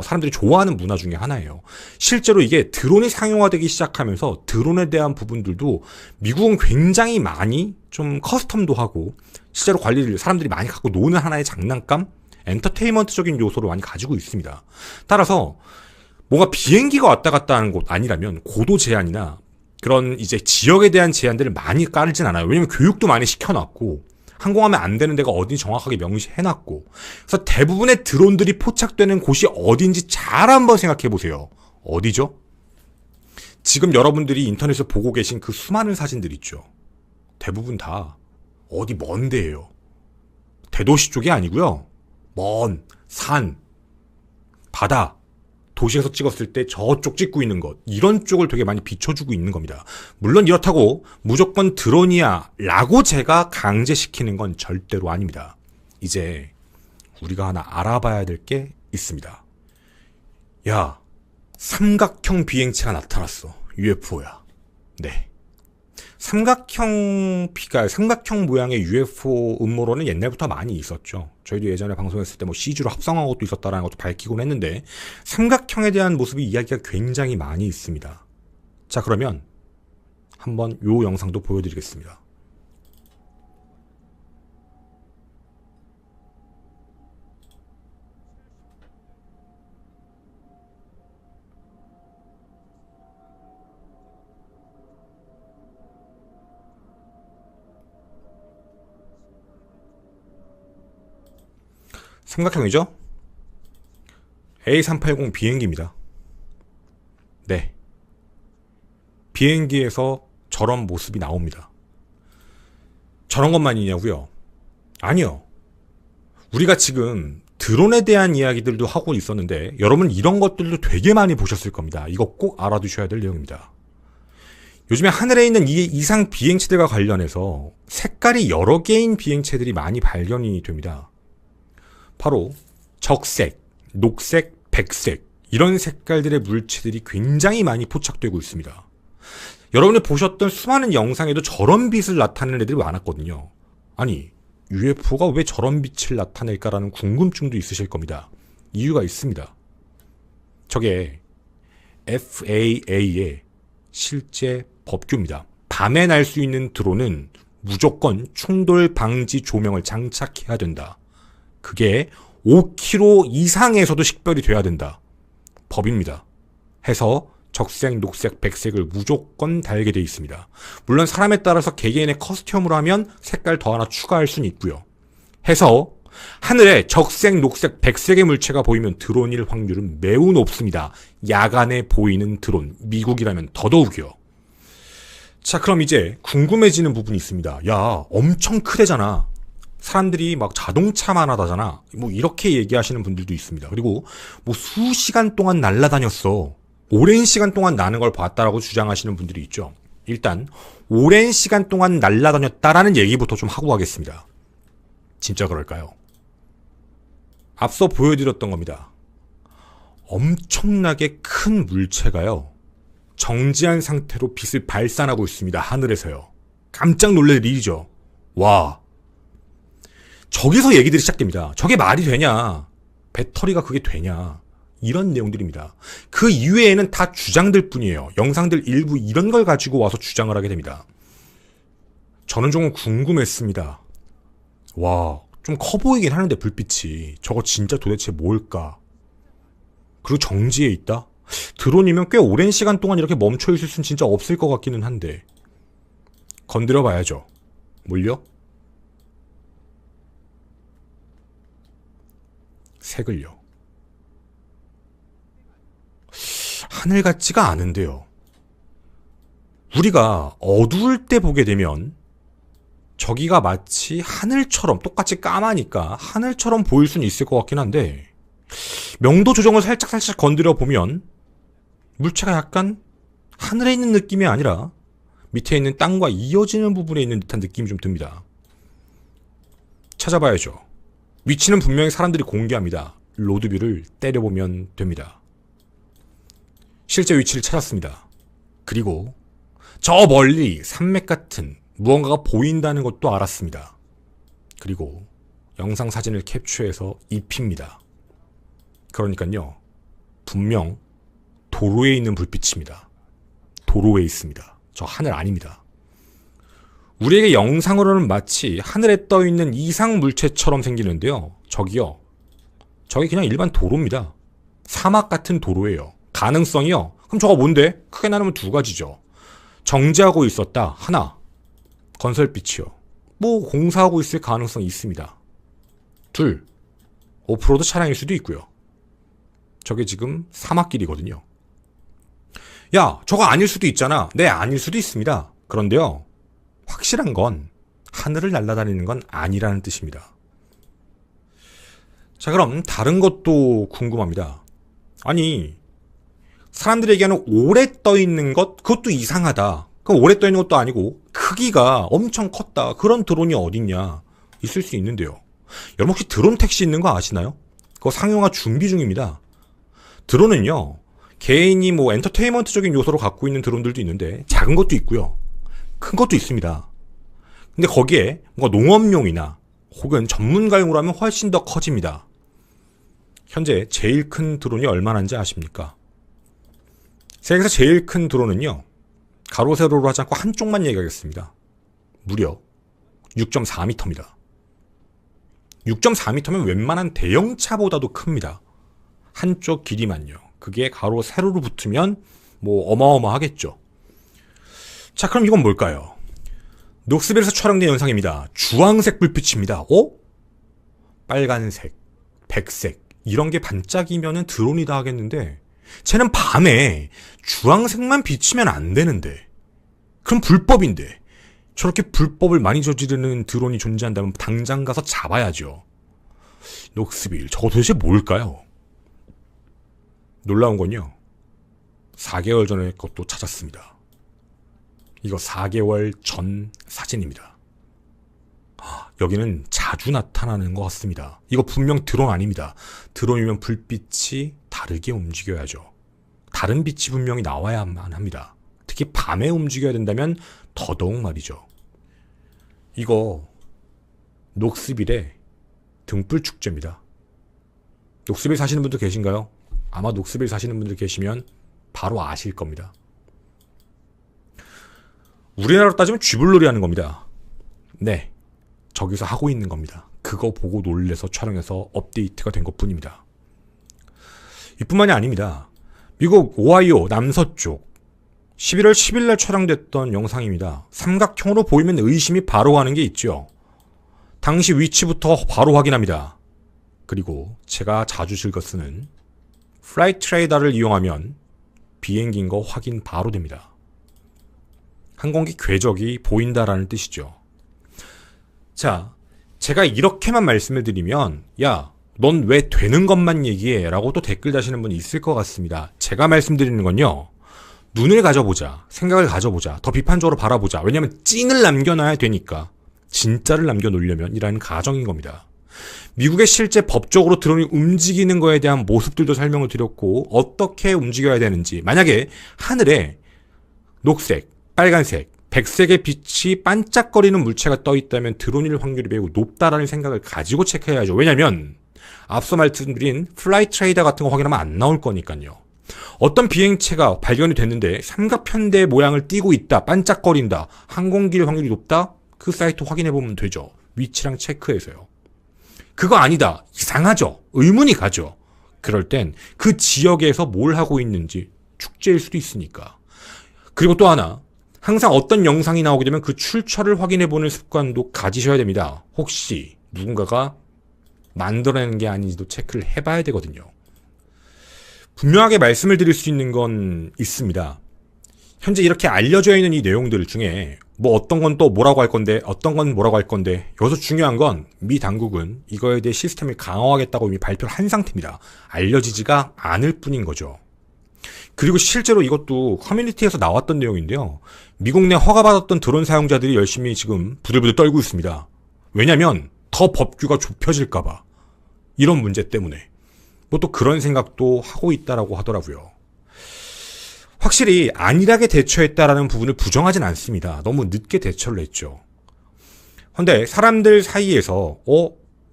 Speaker 1: 사람들이 좋아하는 문화 중에 하나예요. 실제로 이게 드론이 상용화되기 시작하면서 드론에 대한 부분들도 미국은 굉장히 많이 좀 커스텀도 하고 실제로 관리를 사람들이 많이 갖고 노는 하나의 장난감, 엔터테인먼트적인 요소를 많이 가지고 있습니다. 따라서 뭔가 비행기가 왔다 갔다 하는 곳 아니라면 고도 제한이나 그런 이제 지역에 대한 제한들을 많이 깔진 않아요. 왜냐면 교육도 많이 시켜놨고 항공하면 안 되는 데가 어딘지 정확하게 명시해놨고 그래서 대부분의 드론들이 포착되는 곳이 어딘지 잘 한번 생각해보세요. 어디죠? 지금 여러분들이 인터넷에서 보고 계신 그 수많은 사진들 있죠. 대부분 다 어디 먼 데예요. 대도시 쪽이 아니고요. 먼 산, 바다, 도시에서 찍었을 때 저쪽 찍고 있는 것, 이런 쪽을 되게 많이 비춰주고 있는 겁니다. 물론 이렇다고 무조건 드론이야 라고 제가 강제시키는 건 절대로 아닙니다. 이제 우리가 하나 알아봐야 될 게 있습니다. 야, 삼각형 비행체가 나타났어. UFO야. 네. 삼각형 모양의 UFO 음모론은 옛날부터 많이 있었죠. 저희도 예전에 방송했을 때 뭐 CG로 합성한 것도 있었다라는 것도 밝히곤 했는데, 삼각형에 대한 모습이 이야기가 굉장히 많이 있습니다. 자, 그러면 한번 요 영상도 보여드리겠습니다. 삼각형이죠? A380 비행기입니다. 네. 비행기에서 저런 모습이 나옵니다. 저런 것만이냐고요? 아니요. 우리가 지금 드론에 대한 이야기들도 하고 있었는데 여러분 이런 것들도 되게 많이 보셨을 겁니다. 이거 꼭 알아두셔야 될 내용입니다. 요즘에 하늘에 있는 이 이상 비행체들과 관련해서 색깔이 여러 개인 비행체들이 많이 발견이 됩니다. 바로 적색, 녹색, 백색 이런 색깔들의 물체들이 굉장히 많이 포착되고 있습니다. 여러분이 보셨던 수많은 영상에도 저런 빛을 나타내는 애들이 많았거든요. 아니, UFO가 왜 저런 빛을 나타낼까라는 궁금증도 있으실 겁니다. 이유가 있습니다. 저게 FAA의 실제 법규입니다. 밤에 날 수 있는 드론은 무조건 충돌 방지 조명을 장착해야 된다. 그게 5km 이상에서도 식별이 돼야 된다. 법입니다. 해서 적색, 녹색, 백색을 무조건 달게 돼 있습니다. 물론 사람에 따라서 개개인의 커스텀으로 하면 색깔 더 하나 추가할 수는 있고요. 해서 하늘에 적색, 녹색, 백색의 물체가 보이면 드론일 확률은 매우 높습니다. 야간에 보이는 드론, 미국이라면 더더욱이요. 자, 그럼 이제 궁금해지는 부분이 있습니다. 야, 엄청 크대잖아. 사람들이 막 자동차만 하다잖아. 뭐 이렇게 얘기하시는 분들도 있습니다. 그리고 뭐 수시간 동안 날아다녔어. 오랜 시간 동안 나는 걸 봤다라고 주장하시는 분들이 있죠. 일단 오랜 시간 동안 날아다녔다라는 얘기부터 좀 하고 가겠습니다. 진짜 그럴까요? 앞서 보여드렸던 겁니다. 엄청나게 큰 물체가요. 정지한 상태로 빛을 발산하고 있습니다. 하늘에서요. 깜짝 놀랄 일이죠. 와. 저기서 얘기들이 시작됩니다. 저게 말이 되냐? 배터리가 그게 되냐? 이런 내용들입니다. 그 이외에는 다 주장들 뿐이에요. 영상들 일부 이런 걸 가지고 와서 주장을 하게 됩니다. 저는 조금 궁금했습니다. 와, 좀 커 보이긴 하는데 불빛이. 저거 진짜 도대체 뭘까? 그리고 정지해 있다? 드론이면 꽤 오랜 시간 동안 이렇게 멈춰 있을 순 진짜 없을 것 같기는 한데. 건드려 봐야죠. 뭘요? 색을요. 하늘 같지가 않은데요. 우리가 어두울 때 보게 되면 저기가 마치 하늘처럼 똑같이 까마니까 하늘처럼 보일 수는 있을 것 같긴 한데 명도 조정을 살짝 건드려 보면 물체가 약간 하늘에 있는 느낌이 아니라 밑에 있는 땅과 이어지는 부분에 있는 듯한 느낌이 좀 듭니다. 찾아봐야죠. 위치는 분명히 사람들이 공개합니다. 로드뷰를 때려보면 됩니다. 실제 위치를 찾았습니다. 그리고 저 멀리 산맥 같은 무언가가 보인다는 것도 알았습니다. 그리고 영상 사진을 캡처해서 입힙니다. 그러니까요. 분명 도로에 있는 불빛입니다. 도로에 있습니다. 저 하늘 아닙니다. 우리에게 영상으로는 마치 하늘에 떠있는 이상 물체처럼 생기는데요. 저기요. 저기 그냥 일반 도로입니다. 사막 같은 도로예요. 가능성이요. 그럼 저거 뭔데? 크게 나누면 두 가지죠. 정지하고 있었다. 하나. 건설빛이요. 뭐 공사하고 있을 가능성이 있습니다. 둘. 오프로드 차량일 수도 있고요. 저게 지금 사막길이거든요. 야, 저거 아닐 수도 있잖아. 네, 아닐 수도 있습니다. 그런데요, 확실한 건 하늘을 날아다니는 건 아니라는 뜻입니다. 자, 그럼 다른 것도 궁금합니다. 아니, 사람들이 얘기하는 오래 떠 있는 것, 그것도 이상하다. 그럼 오래 떠 있는 것도 아니고 크기가 엄청 컸다. 그런 드론이 어딨냐? 있을 수 있는데요. 여러분 혹시 드론 택시 있는 거 아시나요? 그거 상용화 준비 중입니다. 드론은요, 개인이 뭐 엔터테인먼트적인 요소로 갖고 있는 드론들도 있는데 작은 것도 있고요, 큰 것도 있습니다. 근데 거기에 뭔가 농업용이나 혹은 전문가용으로 하면 훨씬 더 커집니다. 현재 제일 큰 드론이 얼마나인지 아십니까? 세계에서 제일 큰 드론은요, 가로 세로로 하지 않고 한쪽만 얘기하겠습니다. 무려 6.4m입니다. 6.4m면 웬만한 대형차보다도 큽니다. 한쪽 길이만요. 그게 가로 세로로 붙으면 뭐 어마어마하겠죠. 자, 그럼 이건 뭘까요? 녹스빌에서 촬영된 영상입니다. 주황색 불빛입니다. 빨간색, 백색 이런 게 반짝이면은 드론이다 하겠는데, 쟤는 밤에 주황색만 비치면 안 되는데, 그럼 불법인데, 저렇게 불법을 많이 저지르는 드론이 존재한다면 당장 가서 잡아야죠. 녹스빌, 저거 도대체 뭘까요? 놀라운 건요, 4개월 전에 것도 찾았습니다. 이거 4개월 전 사진입니다. 여기는 자주 나타나는 것 같습니다. 이거 분명 드론 아닙니다. 드론이면 불빛이 다르게 움직여야죠. 다른 빛이 분명히 나와야만 합니다. 특히 밤에 움직여야 된다면 더더욱 말이죠. 이거 녹스빌의 등불 축제입니다. 녹스빌 사시는 분들 계신가요? 아마 녹스빌 사시는 분들 계시면 바로 아실 겁니다. 우리나라로 따지면 쥐불놀이 하는 겁니다. 네, 저기서 하고 있는 겁니다. 그거 보고 놀래서 촬영해서 업데이트가 된 것뿐입니다. 이뿐만이 아닙니다. 미국 오하이오 남서쪽 11월 10일 날 촬영됐던 영상입니다. 삼각형으로 보이면 의심이 바로 가는 게 있죠. 당시 위치부터 바로 확인합니다. 그리고 제가 자주 즐겨 쓰는 플라이트 레이더를 이용하면 비행기인 거 확인 바로 됩니다. 항공기 궤적이 보인다라는 뜻이죠. 자, 제가 이렇게만 말씀을 드리면 야, 넌 왜 되는 것만 얘기해? 라고 또 댓글 다시는 분이 있을 것 같습니다. 제가 말씀드리는 건요, 눈을 가져보자, 생각을 가져보자, 더 비판적으로 바라보자. 왜냐하면 찐을 남겨놔야 되니까, 진짜를 남겨놓으려면 이라는 가정인 겁니다. 미국의 실제 법적으로 드론이 움직이는 거에 대한 모습들도 설명을 드렸고, 어떻게 움직여야 되는지, 만약에 하늘에 녹색, 빨간색, 백색의 빛이 반짝거리는 물체가 떠 있다면 드론일 확률이 매우 높다라는 생각을 가지고 체크해야죠. 왜냐면 앞서 말씀드린 플라이트 레이더 같은 거 확인하면 안 나올 거니까요. 어떤 비행체가 발견이 됐는데 삼각편대 모양을 띠고 있다, 반짝거린다, 항공기일 확률이 높다, 그 사이트 확인해보면 되죠. 위치랑 체크해서요. 그거 아니다, 이상하죠, 의문이 가죠. 그럴 땐 그 지역에서 뭘 하고 있는지 축제일 수도 있으니까. 그리고 또 하나, 항상 어떤 영상이 나오게 되면 그 출처를 확인해보는 습관도 가지셔야 됩니다. 혹시 누군가가 만들어내는 게 아닌지도 체크를 해봐야 되거든요. 분명하게 말씀을 드릴 수 있는 건 있습니다. 현재 이렇게 알려져 있는 이 내용들 중에 뭐 어떤 건 또 뭐라고 할 건데, 어떤 건 뭐라고 할 건데, 여기서 중요한 건 미 당국은 이거에 대해 시스템을 강화하겠다고 이미 발표를 한 상태입니다. 알려지지가 않을 뿐인 거죠. 그리고 실제로 이것도 커뮤니티에서 나왔던 내용인데요. 미국 내 허가받았던 드론 사용자들이 열심히 지금 부들부들 떨고 있습니다. 왜냐면 더 법규가 좁혀질까봐. 이런 문제 때문에. 뭐 또 그런 생각도 하고 있다라고 하더라고요. 확실히 안일하게 대처했다라는 부분을 부정하진 않습니다. 너무 늦게 대처를 했죠. 근데 사람들 사이에서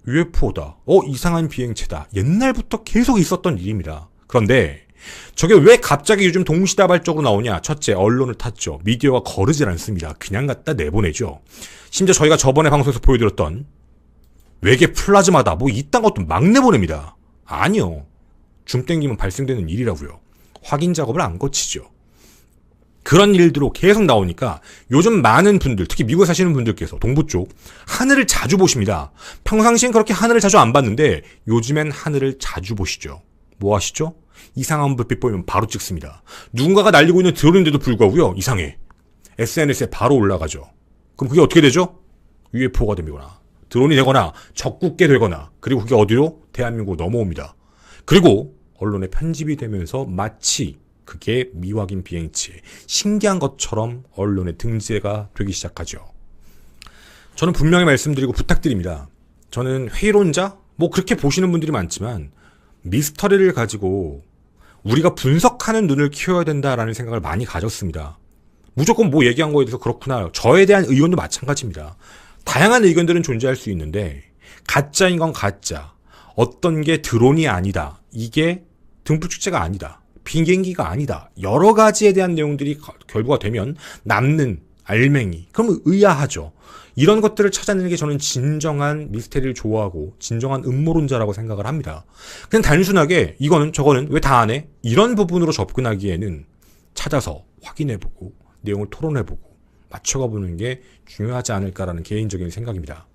Speaker 1: UFO다, 이상한 비행체다, 옛날부터 계속 있었던 일입니다. 그런데 저게 왜 갑자기 요즘 동시다발적으로 나오냐? 첫째, 언론을 탔죠. 미디어가 거르질 않습니다. 그냥 갖다 내보내죠. 심지어 저희가 저번에 방송에서 보여드렸던 외계 플라즈마다 뭐 이딴 것도 막 내보냅니다. 아니요, 줌 땡기면 발생되는 일이라고요. 확인 작업을 안 거치죠. 그런 일들로 계속 나오니까 요즘 많은 분들, 특히 미국에 사시는 분들께서 동부 쪽 하늘을 자주 보십니다. 평상시엔 그렇게 하늘을 자주 안 봤는데 요즘엔 하늘을 자주 보시죠. 뭐 하시죠? 이상한 불빛 보이면 바로 찍습니다. 누군가가 날리고 있는 드론인데도 불구하고요. 이상해. SNS에 바로 올라가죠. 그럼 그게 어떻게 되죠? UFO가 되거나 드론이 되거나 적국게 되거나 그리고 그게 어디로? 대한민국으로 넘어옵니다. 그리고 언론에 편집이 되면서 마치 그게 미확인 비행체 신기한 것처럼 언론에 등재가 되기 시작하죠. 저는 분명히 말씀드리고 부탁드립니다. 저는 회의론자? 뭐 그렇게 보시는 분들이 많지만 미스터리를 가지고 우리가 분석하는 눈을 키워야 된다라는 생각을 많이 가졌습니다. 무조건 뭐 얘기한 거에 대해서 그렇구나. 저에 대한 의견도 마찬가지입니다. 다양한 의견들은 존재할 수 있는데 가짜인 건 가짜. 어떤 게 드론이 아니다. 이게 등불축제가 아니다. 비행기가 아니다. 여러 가지에 대한 내용들이 결부가 되면 남는 알맹이. 그럼 의아하죠. 이런 것들을 찾아내는 게 저는 진정한 미스테리를 좋아하고 진정한 음모론자라고 생각을 합니다. 그냥 단순하게 이거는 저거는 왜 다 안 해? 이런 부분으로 접근하기에는 찾아서 확인해보고 내용을 토론해보고 맞춰가보는 게 중요하지 않을까라는 개인적인 생각입니다.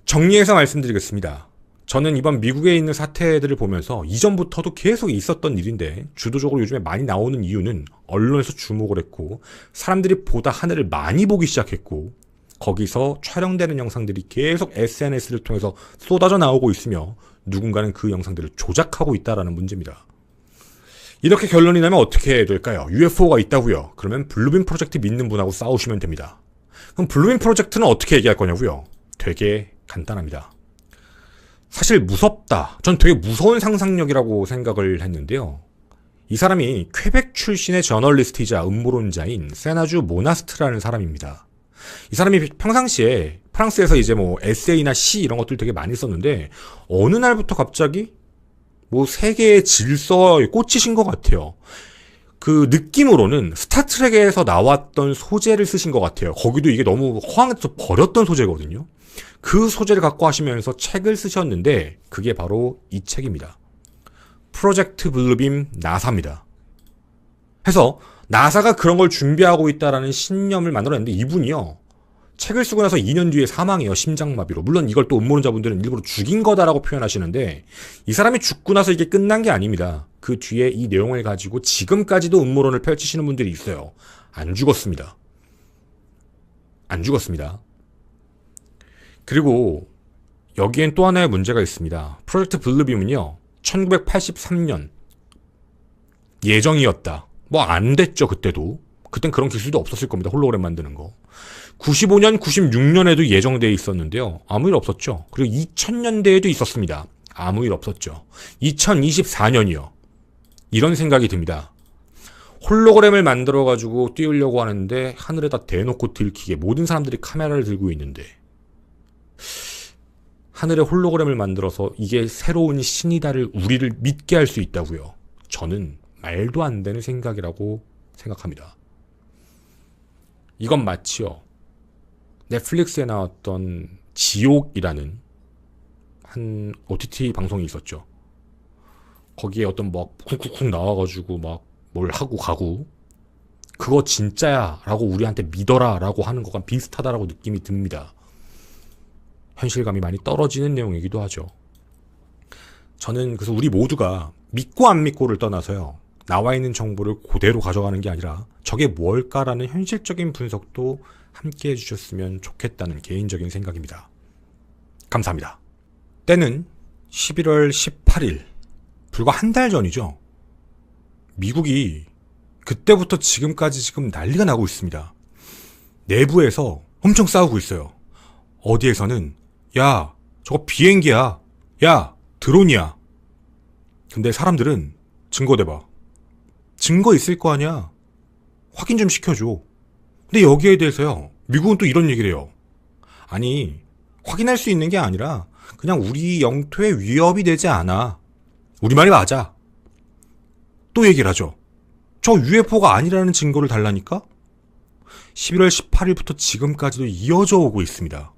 Speaker 1: 정리해서 말씀드리겠습니다. 저는 이번 미국에 있는 사태들을 보면서 이전부터도 계속 있었던 일인데 주도적으로 요즘에 많이 나오는 이유는 언론에서 주목을 했고 사람들이 보다 하늘을 많이 보기 시작했고 거기서 촬영되는 영상들이 계속 SNS를 통해서 쏟아져 나오고 있으며 누군가는 그 영상들을 조작하고 있다는 문제입니다. 이렇게 결론이 나면 어떻게 될까요? UFO가 있다고요. 그러면 블루빔 프로젝트 믿는 분하고 싸우시면 됩니다. 그럼 블루빔 프로젝트는 어떻게 얘기할 거냐고요? 되게 간단합니다. 사실 무섭다. 전 되게 무서운 상상력이라고 생각을 했는데요. 이 사람이 퀘벡 출신의 저널리스트이자 음모론자인 세나주 모나스트라는 사람입니다. 이 사람이 평상시에 프랑스에서 이제 뭐 에세이나 시 이런 것들 되게 많이 썼는데 어느 날부터 갑자기 뭐 세계의 질서에 꽂히신 것 같아요. 그 느낌으로는 스타트rek에서 나왔던 소재를 쓰신 것 같아요. 거기도 이게 너무 허황해서 버렸던 소재거든요. 그 소재를 갖고 하시면서 책을 쓰셨는데 그게 바로 이 책입니다. 프로젝트 블루빔 나사입니다. 해서 나사가 그런 걸 준비하고 있다라는 신념을 만들어냈는데 이분이요. 책을 쓰고 나서 2년 뒤에 사망해요. 심장마비로. 물론 이걸 또 음모론자분들은 일부러 죽인 거다라고 표현하시는데 이 사람이 죽고 나서 이게 끝난 게 아닙니다. 그 뒤에 이 내용을 가지고 지금까지도 음모론을 펼치시는 분들이 있어요. 안 죽었습니다. 안 죽었습니다. 그리고 여기엔 또 하나의 문제가 있습니다. 프로젝트 블루빔은요. 1983년 예정이었다. 뭐 안 됐죠. 그때도. 그땐 그런 기술도 없었을 겁니다. 홀로그램 만드는 거. 95년, 96년에도 예정되어 있었는데요. 아무 일 없었죠. 그리고 2000년대에도 있었습니다. 아무 일 없었죠. 2024년이요. 이런 생각이 듭니다. 홀로그램을 만들어가지고 띄우려고 하는데 하늘에다 대놓고 들키게 모든 사람들이 카메라를 들고 있는데 하늘에 홀로그램을 만들어서 이게 새로운 신이다를 우리를 믿게 할 수 있다고요. 저는 말도 안 되는 생각이라고 생각합니다. 이건 마치요. 넷플릭스에 나왔던 지옥이라는 한 OTT 방송이 있었죠. 거기에 어떤 막 쿵쿵쿵 나와가지고 막 뭘 하고 가고 그거 진짜야 라고 우리한테 믿어라 라고 하는 것과 비슷하다라고 느낌이 듭니다. 현실감이 많이 떨어지는 내용이기도 하죠. 저는 그래서 우리 모두가 믿고 안 믿고를 떠나서요. 나와 있는 정보를 그대로 가져가는 게 아니라 저게 뭘까라는 현실적인 분석도 함께 해주셨으면 좋겠다는 개인적인 생각입니다. 감사합니다. 때는 11월 18일 불과 한 달 전이죠. 미국이 그때부터 지금까지 지금 난리가 나고 있습니다. 내부에서 엄청 싸우고 있어요. 어디에서는 야 저거 비행기야. 야 드론이야. 근데 사람들은 증거 대봐. 증거 있을 거 아니야. 확인 좀 시켜줘. 근데 여기에 대해서요. 미국은 또 이런 얘기를 해요. 아니 확인할 수 있는 게 아니라 그냥 우리 영토에 위협이 되지 않아. 우리 말이 맞아. 또 얘기를 하죠. 저 UFO가 아니라는 증거를 달라니까? 11월 18일부터 지금까지도 이어져 오고 있습니다.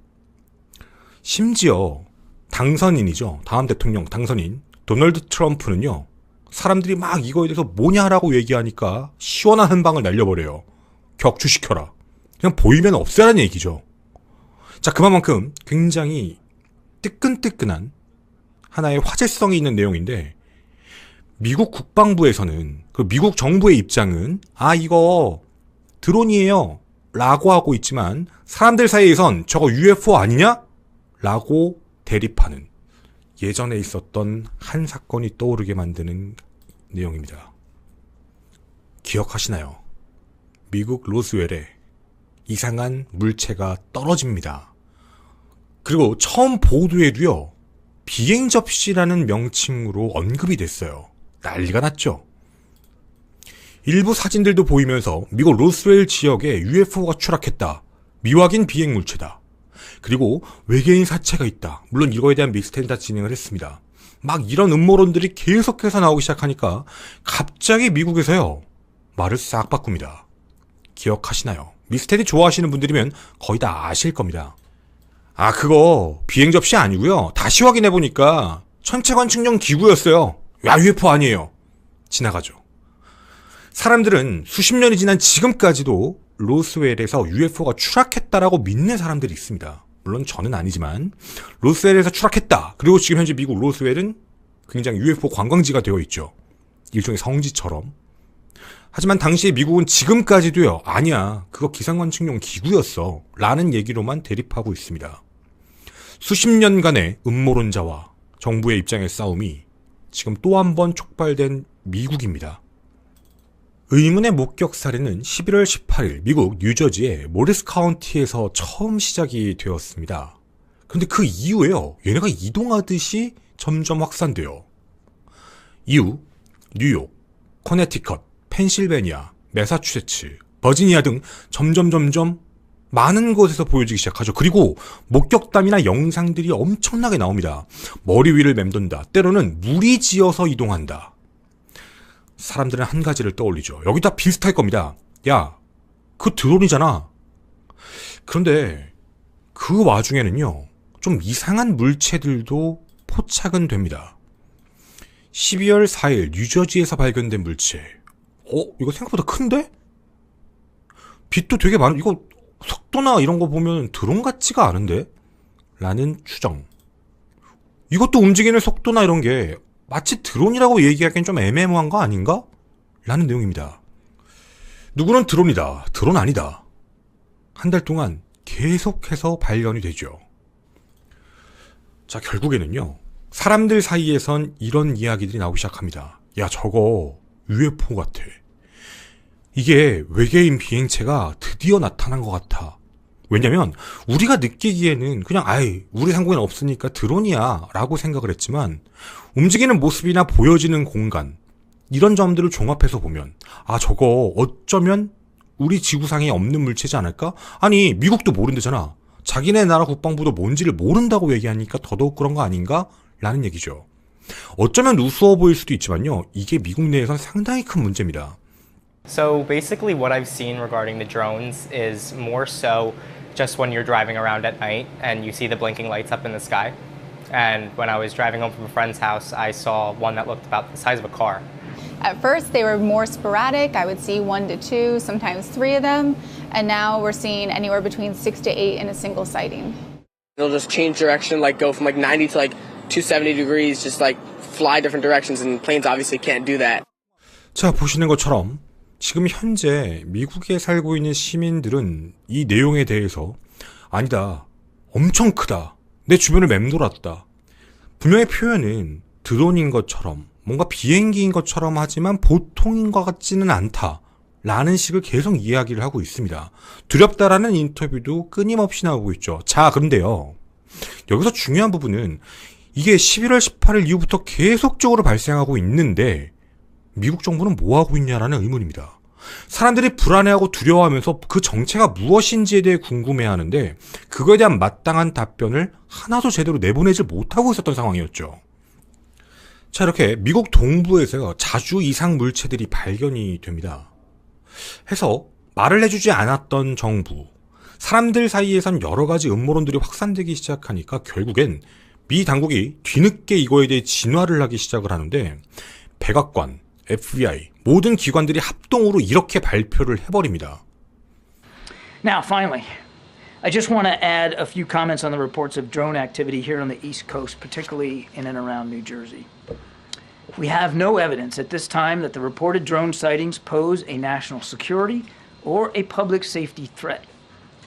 Speaker 1: 심지어 당선인이죠. 다음 대통령 당선인 도널드 트럼프는요. 사람들이 막 이거에 대해서 뭐냐라고 얘기하니까 시원한 한 방을 날려버려요. 격추시켜라. 그냥 보이면 없애라는 얘기죠. 자, 그만큼 굉장히 뜨끈뜨끈한 하나의 화제성이 있는 내용인데 미국 국방부에서는 그 미국 정부의 입장은 이거 드론이에요 라고 하고 있지만 사람들 사이에선 저거 UFO 아니냐? 라고 대립하는 예전에 있었던 한 사건이 떠오르게 만드는 내용입니다. 기억하시나요? 미국 로스웰에 이상한 물체가 떨어집니다. 그리고 처음 보도에도요, 비행 접시라는 명칭으로 언급이 됐어요. 난리가 났죠. 일부 사진들도 보이면서 미국 로스웰 지역에 UFO가 추락했다. 미확인 비행 물체다. 그리고 외계인 사체가 있다. 물론 이거에 대한 미스터리 다 진행을 했습니다. 막 이런 음모론들이 계속해서 나오기 시작하니까 갑자기 미국에서요, 말을 싹 바꿉니다. 기억하시나요? 미스터리 좋아하시는 분들이면 거의 다 아실 겁니다. 그거 비행 접시 아니고요. 다시 확인해보니까 천체관 측정 기구였어요. UFO 아니에요. 지나가죠. 사람들은 수십 년이 지난 지금까지도 로스웰에서 UFO가 추락했다라고 믿는 사람들이 있습니다. 물론 저는 아니지만 로스웰에서 추락했다. 그리고 지금 현재 미국 로스웰은 굉장히 UFO 관광지가 되어 있죠. 일종의 성지처럼. 하지만 당시에 미국은 지금까지도요, 아니야, 그거 기상관측용 기구였어 라는 얘기로만 대립하고 있습니다. 수십 년간의 음모론자와 정부의 입장의 싸움이 지금 또 한 번 촉발된 미국입니다. 의문의 목격 사례는 11월 18일 미국 뉴저지의 모리스 카운티에서 처음 시작이 되었습니다. 그런데 그 이후에요, 얘네가 이동하듯이 점점 확산돼요. 이후 뉴욕, 커네티컷, 펜실베니아, 매사추세츠, 버지니아 등 점점 많은 곳에서 보여지기 시작하죠. 그리고 목격담이나 영상들이 엄청나게 나옵니다. 머리 위를 맴돈다. 때로는 물이 지어서 이동한다. 사람들은 한 가지를 떠올리죠. 여기 다 비슷할 겁니다. 야, 그 드론이잖아. 그런데 그 와중에는요, 좀 이상한 물체들도 포착은 됩니다. 12월 4일 뉴저지에서 발견된 물체. 이거 생각보다 큰데? 빛도 되게 많은, 이거 속도나 이런 거 보면 드론 같지가 않은데? 라는 추정. 이것도 움직이는 속도나 이런 게 마치 드론이라고 얘기하기엔 좀 애매모호한 거 아닌가? 라는 내용입니다. 누구는 드론이다, 드론 아니다. 한 달 동안 계속해서 발견이 되죠. 자, 결국에는요, 사람들 사이에선 이런 이야기들이 나오기 시작합니다. 야, 저거 UFO 같아. 이게 외계인 비행체가 드디어 나타난 것 같아. 왜냐면 우리가 느끼기에는 그냥 우리 상공엔 없으니까 드론이야 라고 생각을 했지만, 움직이는 모습이나 보여지는 공간, 이런 점들을 종합해서 보면 저거 어쩌면 우리 지구상에 없는 물체지 않을까? 아니, 미국도 모른대잖아. 자기네 나라 국방부도 뭔지를 모른다고 얘기하니까 더더욱 그런 거 아닌가? 라는 얘기죠. 어쩌면 우스워 보일 수도 있지만요, 이게 미국 내에선 상당히 큰 문제입니다.
Speaker 2: So basically what I've seen regarding the drones is more so just when you're driving around at night and you see the blinking lights up in the sky. And when I was driving home from a friend's house, I saw one that looked about the size of a car.
Speaker 3: At first, they were more sporadic. I would see 1 to 2, sometimes 3 of them. And now we're seeing anywhere between 6 to 8 in a single sighting.
Speaker 4: It'll just change direction, like go from like 90 to like 270 degrees, just like fly different directions, and planes obviously can't do that.
Speaker 1: 자, 보시는 것처럼 지금 현재 미국에 살고 있는 시민들은 이 내용에 대해서 아니다, 엄청 크다, 내 주변을 맴돌았다, 분명히 표현은 드론인 것처럼 뭔가 비행기인 것처럼 하지만 보통인 것 같지는 않다 라는 식을 계속 이야기를 하고 있습니다. 두렵다라는 인터뷰도 끊임없이 나오고 있죠. 자, 그런데요, 여기서 중요한 부분은 이게 11월 18일 이후부터 계속적으로 발생하고 있는데 미국 정부는 뭐 하고 있냐라는 의문입니다. 사람들이 불안해하고 두려워하면서 그 정체가 무엇인지에 대해 궁금해하는데 그거에 대한 마땅한 답변을 하나도 제대로 내보내질 못하고 있었던 상황이었죠. 자, 이렇게 미국 동부에서요, 자주 이상 물체들이 발견이 됩니다. 해서 말을 해주지 않았던 정부, 사람들 사이에선 여러 가지 음모론들이 확산되기 시작하니까 결국엔 미 당국이 뒤늦게 이거에 대해 진화를 하기 시작을 하는데 백악관, FBI, 모든 기관들이 합동으로 이렇게 발표를 해버립니다.
Speaker 5: Now, finally, I just want to add a few comments on the reports of drone activity here on the East Coast, particularly in and around New Jersey. We have no evidence at this time that the reported drone sightings pose a national security or a public safety threat,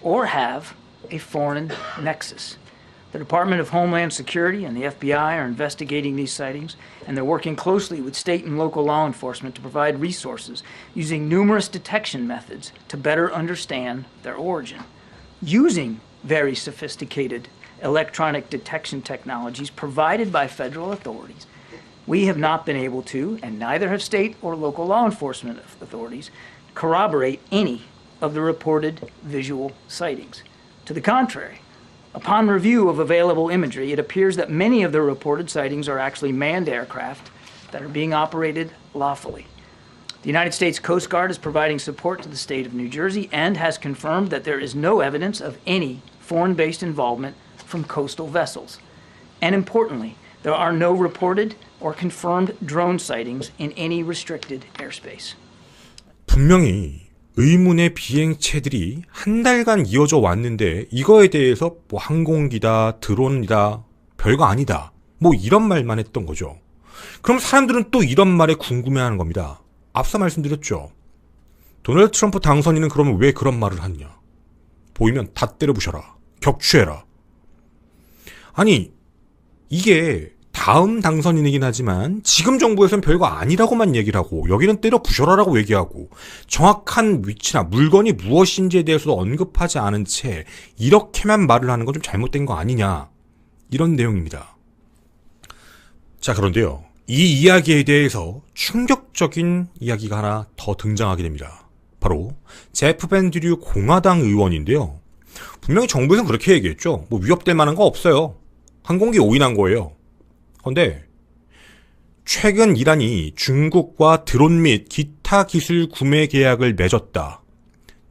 Speaker 5: or have a foreign nexus. The Department of Homeland Security and the FBI are investigating these sightings, and they're working closely with state and local law enforcement to provide resources using numerous detection methods to better understand their origin. Using very sophisticated electronic detection technologies provided by federal authorities, we have not been able to, and neither have state or local law enforcement authorities, corroborate any of the reported visual sightings. To the contrary, upon review of available imagery, it appears that many of the reported sightings are actually manned aircraft that are being operated lawfully. The United States Coast Guard is providing support to the state of New Jersey and has confirmed that there is no evidence of any foreign-based involvement from coastal vessels. And importantly, there are no reported or confirmed drone sightings in any restricted airspace.
Speaker 1: 분명히 의문의 비행체들이 한 달간 이어져 왔는데 이거에 대해서 뭐 항공기다, 드론이다, 별거 아니다. 뭐 이런 말만 했던 거죠. 그럼 사람들은 또 이런 말에 궁금해하는 겁니다. 앞서 말씀드렸죠. 도널드 트럼프 당선인은 그러면 왜 그런 말을 하느냐. 보이면 다 때려부셔라. 격추해라. 아니 이게 다음 당선인이긴 하지만 지금 정부에서는 별거 아니라고만 얘기를 하고 여기는 때려 부셔라라고 얘기하고 정확한 위치나 물건이 무엇인지에 대해서도 언급하지 않은 채 이렇게만 말을 하는 건 좀 잘못된 거 아니냐 이런 내용입니다. 자 그런데요. 이 이야기에 대해서 충격적인 이야기가 하나 더 등장하게 됩니다. 바로 제프 밴드류 공화당 의원인데요. 분명히 정부에서는 그렇게 얘기했죠. 뭐 위협될 만한 거 없어요. 항공기 오인한 거예요. 그런데 최근 이란이 중국과 드론 및 기타 기술 구매 계약을 맺었다.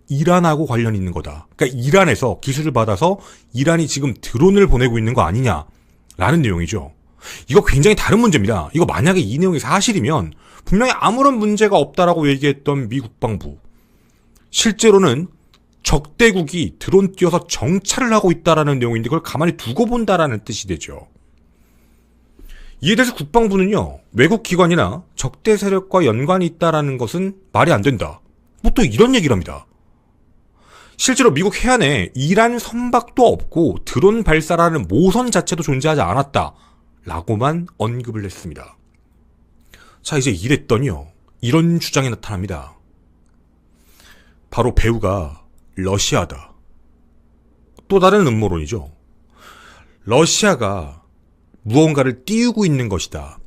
Speaker 1: 이란하고 관련이 있는 거다. 그러니까 이란에서 기술을 받아서 이란이 지금 드론을 보내고 있는 거 아니냐라는 내용이죠. 이거 굉장히 다른 문제입니다. 이거 만약에 이 내용이 사실이면 분명히 아무런 문제가 없다라고 얘기했던 미 국방부. 실제로는 적대국이 드론 띄워서 정찰을 하고 있다라는 내용인데 그걸 가만히 두고 본다라는 뜻이 되죠. 이에 대해서 국방부는요. 외국 기관이나 적대 세력과 연관이 있다라는 것은 말이 안 된다. 뭐 또 이런 얘기를 합니다. 실제로 미국 해안에 이란 선박도 없고 드론 발사라는 모선 자체도 존재하지 않았다. 라고만 언급을 했습니다. 자 이제 이랬더니요. 이런 주장이 나타납니다. 바로 배우가 러시아다. 또 다른 음모론이죠. 러시아가 무언가를 띄우고 있는 것이다.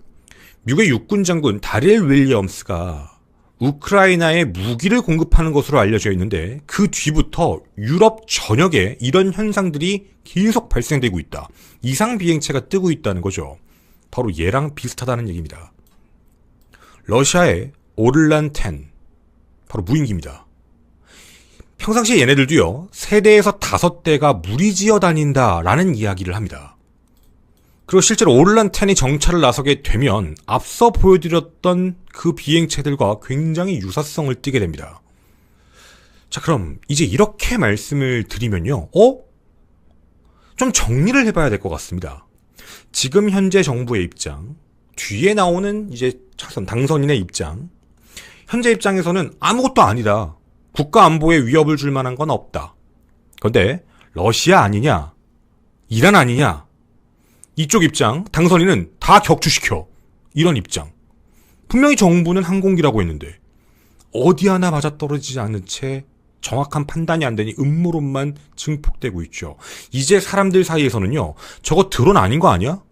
Speaker 1: 미국의 육군 장군 다릴 윌리엄스가 우크라이나에 무기를 공급하는 것으로 알려져 있는데 그 뒤부터 유럽 전역에 이런 현상들이 계속 발생되고 있다. 이상 비행체가 뜨고 있다는 거죠. 바로 얘랑 비슷하다는 얘기입니다. 러시아의 오를란 10 바로 무인기입니다. 평상시에 얘네들도요. 3대에서 5대가 무리지어 다닌다라는 이야기를 합니다. 그리고 실제로 오를란 10이 정찰을 나서게 되면 앞서 보여드렸던 그 비행체들과 굉장히 유사성을 띠게 됩니다. 자 그럼 이제 이렇게 말씀을 드리면요. 좀 정리를 해봐야 될 것 같습니다. 지금 현재 정부의 입장, 뒤에 나오는 이제 차선 당선인의 입장, 현재 입장에서는 아무것도 아니다. 국가 안보에 위협을 줄 만한 건 없다. 그런데 러시아 아니냐? 이란 아니냐? 이쪽 입장, 당선인은 다 격추시켜. 이런 입장. 분명히 정부는 항공기라고 했는데 어디 하나 맞아떨어지지 않은 채 정확한 판단이 안 되니 음모론만 증폭되고 있죠. 이제 사람들 사이에서는요. 저거 드론 아닌 거 아니야?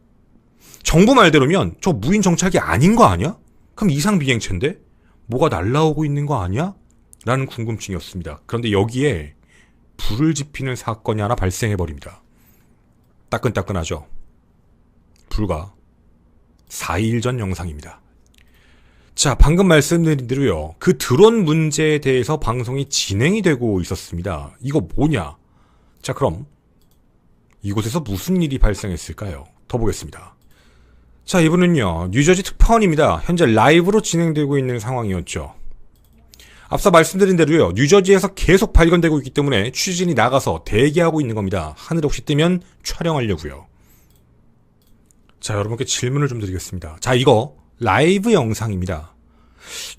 Speaker 1: 정부 말대로면 저 무인 정찰기 아닌 거 아니야? 그럼 이상 비행체인데? 뭐가 날라오고 있는 거 아니야? 라는 궁금증이었습니다. 그런데 여기에 불을 지피는 사건이 하나 발생해버립니다. 따끈따끈하죠? 불과 4일 전 영상입니다. 자, 방금 말씀드린 대로요. 그 드론 문제에 대해서 방송이 진행이 되고 있었습니다. 이거 뭐냐? 자, 그럼 이곳에서 무슨 일이 발생했을까요? 더 보겠습니다. 자, 이분은요. 뉴저지 특파원입니다. 현재 라이브로 진행되고 있는 상황이었죠. 앞서 말씀드린 대로요. 뉴저지에서 계속 발견되고 있기 때문에 취재진이 나가서 대기하고 있는 겁니다. 하늘 혹시 뜨면 촬영하려고요. 자, 여러분께 질문을 좀 드리겠습니다. 자, 이거 라이브 영상입니다.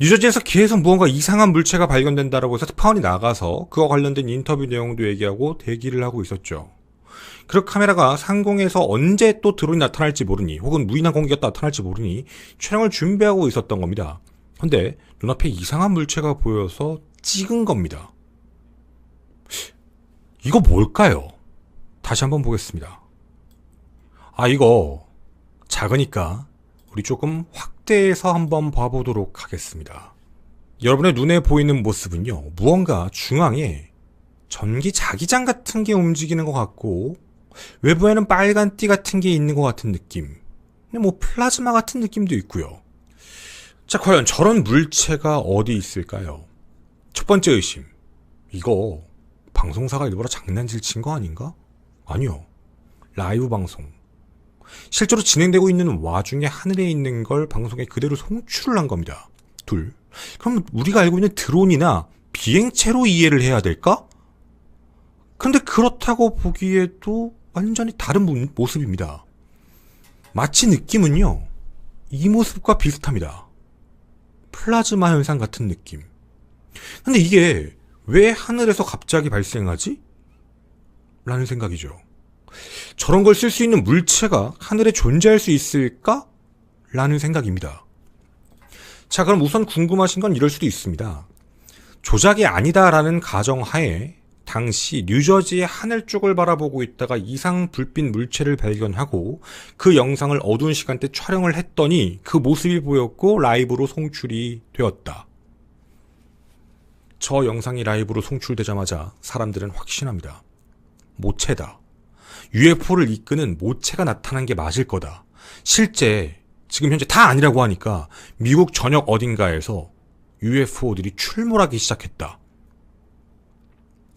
Speaker 1: 뉴저지에서 계속 무언가 이상한 물체가 발견된다라고 해서 특파원이 나가서 그와 관련된 인터뷰 내용도 얘기하고 대기를 하고 있었죠. 그 카메라가 상공에서 언제 또 드론이 나타날지 모르니 혹은 무인한 공기가 나타날지 모르니 촬영을 준비하고 있었던 겁니다. 근데 눈앞에 이상한 물체가 보여서 찍은 겁니다. 이거 뭘까요? 다시 한번 보겠습니다. 이거 작으니까 우리 조금 확대해서 한번 봐보도록 하겠습니다. 여러분의 눈에 보이는 모습은요, 무언가 중앙에 전기 자기장 같은 게 움직이는 것 같고 외부에는 빨간 띠 같은 게 있는 것 같은 느낌, 뭐 플라즈마 같은 느낌도 있고요. 자, 과연 저런 물체가 어디 있을까요? 첫 번째 의심, 이거 방송사가 일부러 장난질 친 거 아닌가? 아니요, 라이브 방송. 실제로 진행되고 있는 와중에 하늘에 있는 걸 방송에 그대로 송출을 한 겁니다. 둘, 그럼 우리가 알고 있는 드론이나 비행체로 이해를 해야 될까? 근데 그렇다고 보기에도 완전히 다른 모습입니다. 마치 느낌은요, 이 모습과 비슷합니다. 플라즈마 현상 같은 느낌. 근데 이게 왜 하늘에서 갑자기 발생하지? 라는 생각이죠. 저런 걸 쓸 수 있는 물체가 하늘에 존재할 수 있을까? 라는 생각입니다. 자, 그럼 우선 궁금하신 건 이럴 수도 있습니다. 조작이 아니다라는 가정하에 당시 뉴저지의 하늘 쪽을 바라보고 있다가 이상 불빛 물체를 발견하고 그 영상을 어두운 시간대 촬영을 했더니 그 모습이 보였고 라이브로 송출이 되었다. 저 영상이 라이브로 송출되자마자 사람들은 확신합니다. 모체다. UFO를 이끄는 모체가 나타난 게 맞을 거다. 실제 지금 현재 다 아니라고 하니까 미국 전역 어딘가에서 UFO들이 출몰하기 시작했다.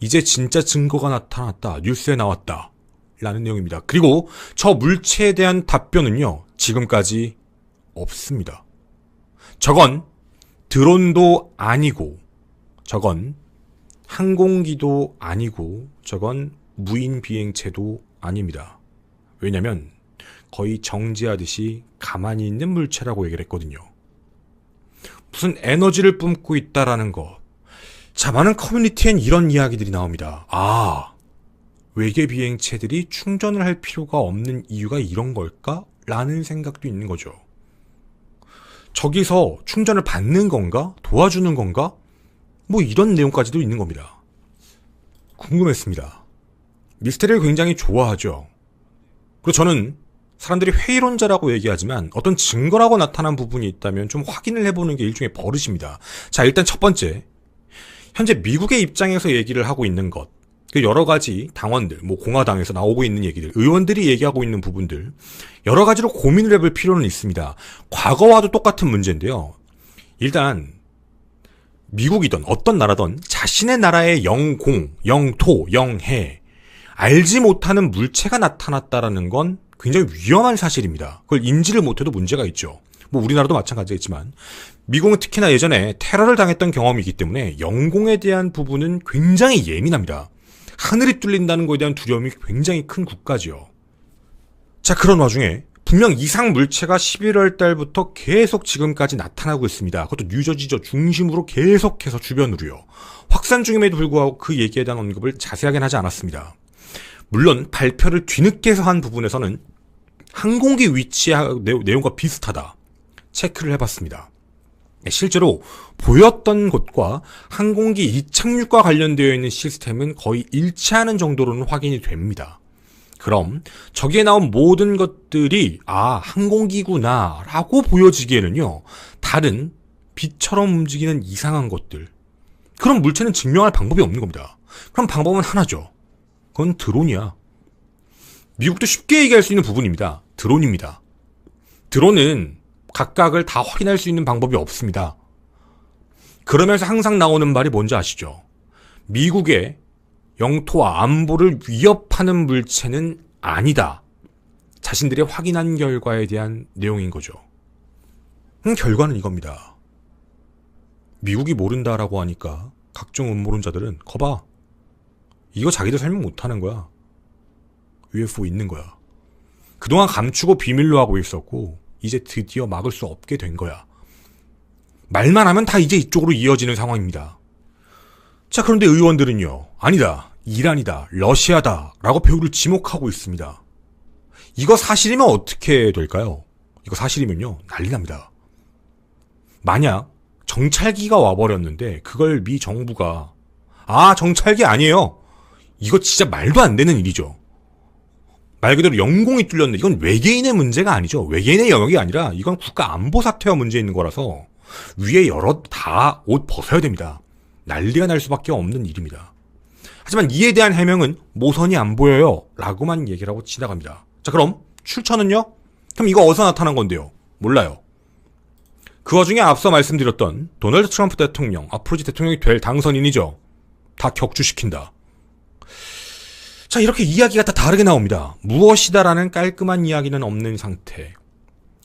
Speaker 1: 이제 진짜 증거가 나타났다. 뉴스에 나왔다. 라는 내용입니다. 그리고 저 물체에 대한 답변은요, 지금까지 없습니다. 저건 드론도 아니고, 저건 항공기도 아니고, 저건 무인 비행체도 아닙니다. 왜냐면 거의 정지하듯이 가만히 있는 물체라고 얘기를 했거든요. 무슨 에너지를 뿜고 있다라는 것. 자, 많은 커뮤니티엔 이런 이야기들이 나옵니다. 외계 비행체들이 충전을 할 필요가 없는 이유가 이런 걸까? 라는 생각도 있는 거죠. 저기서 충전을 받는 건가? 도와주는 건가? 뭐 이런 내용까지도 있는 겁니다. 궁금했습니다. 미스테리를 굉장히 좋아하죠. 그리고 저는 사람들이 회의론자라고 얘기하지만 어떤 증거라고 나타난 부분이 있다면 좀 확인을 해보는 게 일종의 버릇입니다. 자, 일단 첫 번째, 현재 미국의 입장에서 얘기를 하고 있는 것, 여러 가지 당원들, 뭐 공화당에서 나오고 있는 얘기들, 의원들이 얘기하고 있는 부분들, 여러 가지로 고민을 해볼 필요는 있습니다. 과거와도 똑같은 문제인데요. 일단 미국이든 어떤 나라든 자신의 나라의 영공, 영토, 영해, 알지 못하는 물체가 나타났다라는 건 굉장히 위험한 사실입니다. 그걸 인지를 못해도 문제가 있죠. 뭐 우리나라도 마찬가지겠지만 미국은 특히나 예전에 테러를 당했던 경험이 있기 때문에 영공에 대한 부분은 굉장히 예민합니다. 하늘이 뚫린다는 것에 대한 두려움이 굉장히 큰 국가지요. 자, 그런 와중에 분명 이상 물체가 11월 달부터 계속 지금까지 나타나고 있습니다. 그것도 뉴저지저 중심으로 계속해서 주변으로요. 확산 중임에도 불구하고 그 얘기에 대한 언급을 자세하게는 하지 않았습니다. 물론 발표를 뒤늦게 한 부분에서는 항공기 위치 내용과 비슷하다. 체크를 해봤습니다. 실제로 보였던 곳과 항공기 이착륙과 관련되어 있는 시스템은 거의 일치하는 정도로는 확인이 됩니다. 그럼 저기에 나온 모든 것들이 항공기구나 라고 보여지기에는요, 다른 빛처럼 움직이는 이상한 것들, 그런 물체는 증명할 방법이 없는 겁니다. 그럼 방법은 하나죠. 그건 드론이야. 미국도 쉽게 얘기할 수 있는 부분입니다. 드론입니다. 드론은 각각을 다 확인할 수 있는 방법이 없습니다. 그러면서 항상 나오는 말이 뭔지 아시죠? 미국의 영토와 안보를 위협하는 물체는 아니다. 자신들이 확인한 결과에 대한 내용인 거죠. 결과는 이겁니다. 미국이 모른다라고 하니까 각종 음모론자들은 거봐. 이거 자기들 설명 못하는 거야. UFO 있는 거야. 그동안 감추고 비밀로 하고 있었고 이제 드디어 막을 수 없게 된 거야. 말만 하면 다 이제 이쪽으로 이어지는 상황입니다. 자, 그런데 의원들은요, 아니다, 이란이다, 러시아다 라고 배후를 지목하고 있습니다. 이거 사실이면 어떻게 될까요? 이거 사실이면요, 난리 납니다. 만약 정찰기가 와버렸는데 그걸 미 정부가 정찰기 아니에요, 이거 진짜 말도 안 되는 일이죠. 말 그대로 영공이 뚫렸는데 이건 외계인의 문제가 아니죠. 외계인의 영역이 아니라 이건 국가 안보 사태와 문제 있는 거라서 위에 여러 다 옷 벗어야 됩니다. 난리가 날 수밖에 없는 일입니다. 하지만 이에 대한 해명은 모선이 안 보여요 라고만 얘기를 하고 지나갑니다. 자, 그럼 출처는요? 그럼 이거 어디서 나타난 건데요? 몰라요. 그 와중에 앞서 말씀드렸던 도널드 트럼프 대통령, 앞으로 대통령이 될 당선인이죠. 다 격추시킨다. 자, 이렇게 이야기가 다 다르게 나옵니다. 무엇이다라는 깔끔한 이야기는 없는 상태.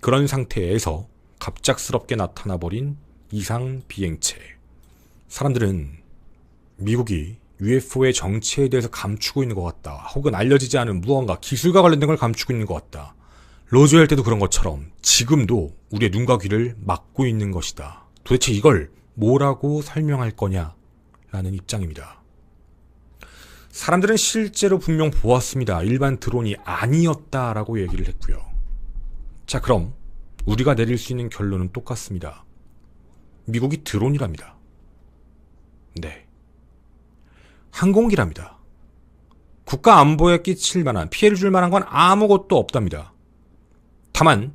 Speaker 1: 그런 상태에서 갑작스럽게 나타나버린 이상 비행체. 사람들은 미국이 UFO의 정체에 대해서 감추고 있는 것 같다, 혹은 알려지지 않은 무언가 기술과 관련된 걸 감추고 있는 것 같다, 로즈웰 때도 그런 것처럼 지금도 우리의 눈과 귀를 막고 있는 것이다. 도대체 이걸 뭐라고 설명할 거냐 라는 입장입니다. 사람들은 실제로 분명 보았습니다. 일반 드론이 아니었다라고 얘기를 했고요. 자, 그럼 우리가 내릴 수 있는 결론은 똑같습니다. 미국이 드론이랍니다. 네. 항공기랍니다. 국가 안보에 끼칠 만한, 피해를 줄 만한 건 아무것도 없답니다. 다만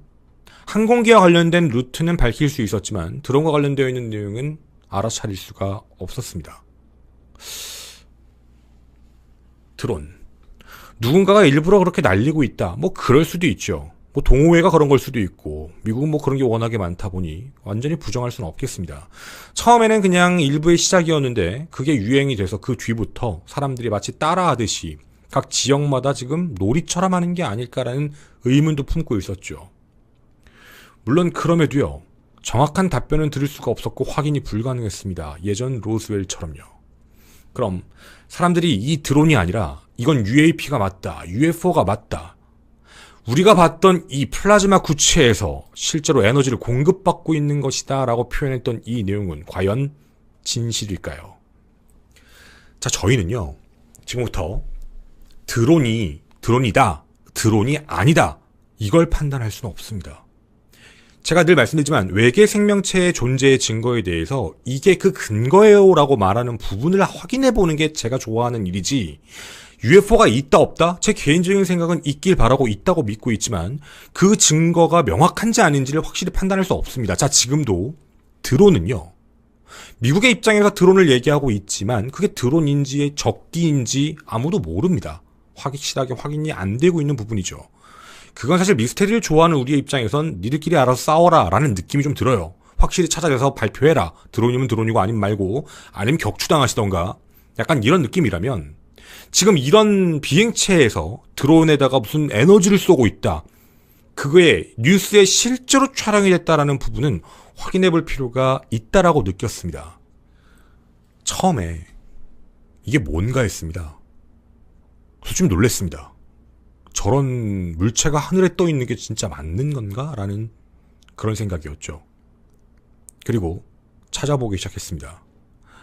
Speaker 1: 항공기와 관련된 루트는 밝힐 수 있었지만 드론과 관련되어 있는 내용은 알아차릴 수가 없었습니다. 드론, 누군가가 일부러 그렇게 날리고 있다, 뭐 그럴 수도 있죠. 뭐 동호회가 그런 걸 수도 있고, 미국은 뭐 그런 게 워낙에 많다 보니 완전히 부정할 수는 없겠습니다. 처음에는 그냥 일부의 시작이었는데 그게 유행이 돼서 그 뒤부터 사람들이 마치 따라하듯이 각 지역마다 지금 놀이처럼 하는 게 아닐까라는 의문도 품고 있었죠. 물론 그럼에도요, 정확한 답변은 들을 수가 없었고 확인이 불가능했습니다. 예전 로스웰처럼요. 그럼 사람들이 이 드론이 아니라 이건 UAP가 맞다, UFO가 맞다, 우리가 봤던 이 플라즈마 구체에서 실제로 에너지를 공급받고 있는 것이다 라고 표현했던 이 내용은 과연 진실일까요? 자, 저희는요, 지금부터 드론이다, 드론이 아니다, 이걸 판단할 수는 없습니다. 제가 늘 말씀드리지만 외계 생명체의 존재의 증거에 대해서 이게 그 근거예요 라고 말하는 부분을 확인해보는 게 제가 좋아하는 일이지, UFO가 있다 없다? 제 개인적인 생각은 있길 바라고 있다고 믿고 있지만 그 증거가 명확한지 아닌지를 확실히 판단할 수 없습니다. 자, 지금도 드론은요, 미국의 입장에서 드론을 얘기하고 있지만 그게 드론인지 적기인지 아무도 모릅니다. 확실하게 확인이 안 되고 있는 부분이죠. 그건 사실 미스테리를 좋아하는 우리의 입장에선 니들끼리 알아서 싸워라 라는 느낌이 좀 들어요. 확실히 찾아내서 발표해라. 드론이면 드론이고 아니면 말고, 아니면 격추당하시던가, 약간 이런 느낌이라면 지금 이런 비행체에서 드론에다가 무슨 에너지를 쏘고 있다, 그거에 뉴스에 실제로 촬영이 됐다라는 부분은 확인해 볼 필요가 있다라고 느꼈습니다. 처음에 이게 뭔가 했습니다. 그래서 좀 놀랐습니다. 저런 물체가 하늘에 떠 있는 게 진짜 맞는 건가? 라는 그런 생각이었죠. 그리고 찾아보기 시작했습니다.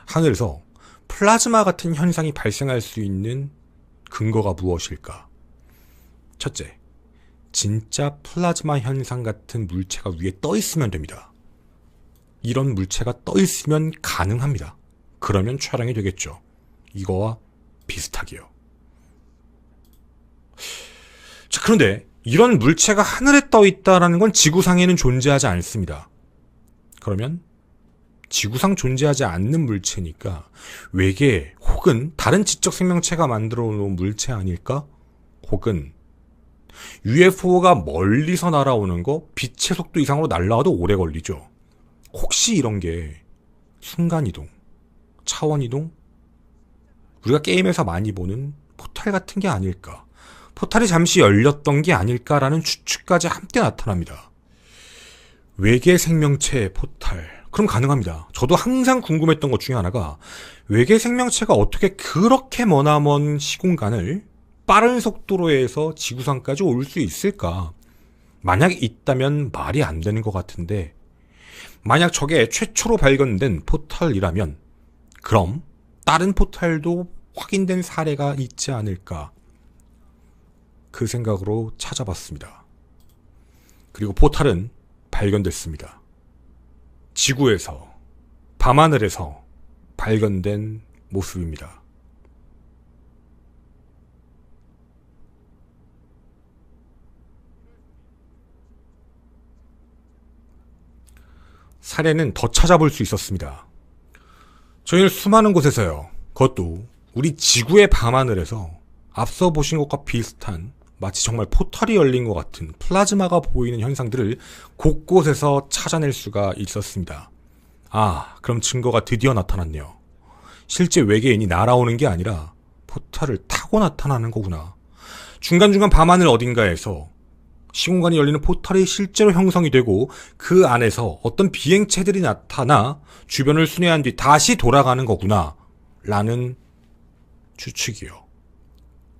Speaker 1: 하늘에서 플라즈마 같은 현상이 발생할 수 있는 근거가 무엇일까? 첫째, 진짜 플라즈마 현상 같은 물체가 위에 떠 있으면 됩니다. 이런 물체가 떠 있으면 가능합니다. 그러면 촬영이 되겠죠. 이거와 비슷하게요. 자, 그런데 이런 물체가 하늘에 떠 있다라는 건 지구상에는 존재하지 않습니다. 그러면 지구상 존재하지 않는 물체니까 외계 혹은 다른 지적 생명체가 만들어 놓은 물체 아닐까? 혹은 UFO가 멀리서 날아오는 거 빛의 속도 이상으로 날아와도 오래 걸리죠. 혹시 이런 게 순간이동, 차원이동, 우리가 게임에서 많이 보는 포탈 같은 게 아닐까? 포탈이 잠시 열렸던 게 아닐까라는 추측까지 함께 나타납니다. 외계 생명체의 포탈, 그럼 가능합니다. 저도 항상 궁금했던 것 중에 하나가 외계 생명체가 어떻게 그렇게 머나먼 시공간을 빠른 속도로 해서 지구상까지 올 수 있을까? 만약 있다면 말이 안 되는 것 같은데 만약 저게 최초로 발견된 포털이라면 그럼 다른 포털도 확인된 사례가 있지 않을까 그 생각으로 찾아봤습니다. 그리고 포털은 발견됐습니다. 지구에서 밤하늘에서 발견된 모습입니다. 사례는 더 찾아볼 수 있었습니다. 저희는 수많은 곳에서요. 그것도 우리 지구의 밤하늘에서 앞서 보신 것과 비슷한 마치 정말 포털이 열린 것 같은 플라즈마가 보이는 현상들을 곳곳에서 찾아낼 수가 있었습니다. 아, 그럼 증거가 드디어 나타났네요. 실제 외계인이 날아오는 게 아니라 포털을 타고 나타나는 거구나. 중간중간 밤하늘 어딘가에서 시공간이 열리는 포털이 실제로 형성이 되고 그 안에서 어떤 비행체들이 나타나 주변을 순회한 뒤 다시 돌아가는 거구나 라는 추측이요.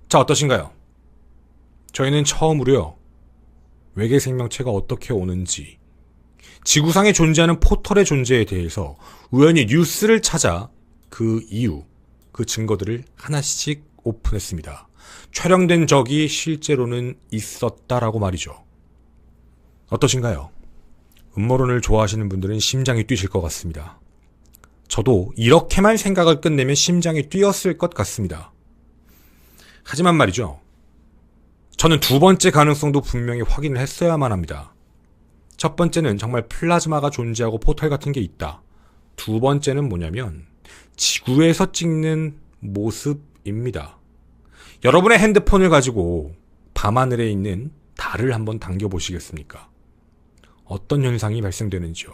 Speaker 1: 자, 어떠신가요? 저희는 처음으로요, 외계 생명체가 어떻게 오는지, 지구상에 존재하는 포털의 존재에 대해서 우연히 뉴스를 찾아 그 이유, 그 증거들을 하나씩 오픈했습니다. 촬영된 적이 실제로는 있었다라고 말이죠. 어떠신가요? 음모론을 좋아하시는 분들은 심장이 뛰실 것 같습니다. 저도 이렇게만 생각을 끝내면 심장이 뛰었을 것 같습니다. 하지만 말이죠. 저는 두 번째 가능성도 분명히 확인을 했어야만 합니다. 첫 번째는 정말 플라즈마가 존재하고 포털 같은 게 있다. 두 번째는 뭐냐면 지구에서 찍는 모습입니다. 여러분의 핸드폰을 가지고 밤하늘에 있는 달을 한번 당겨보시겠습니까? 어떤 현상이 발생되는지요?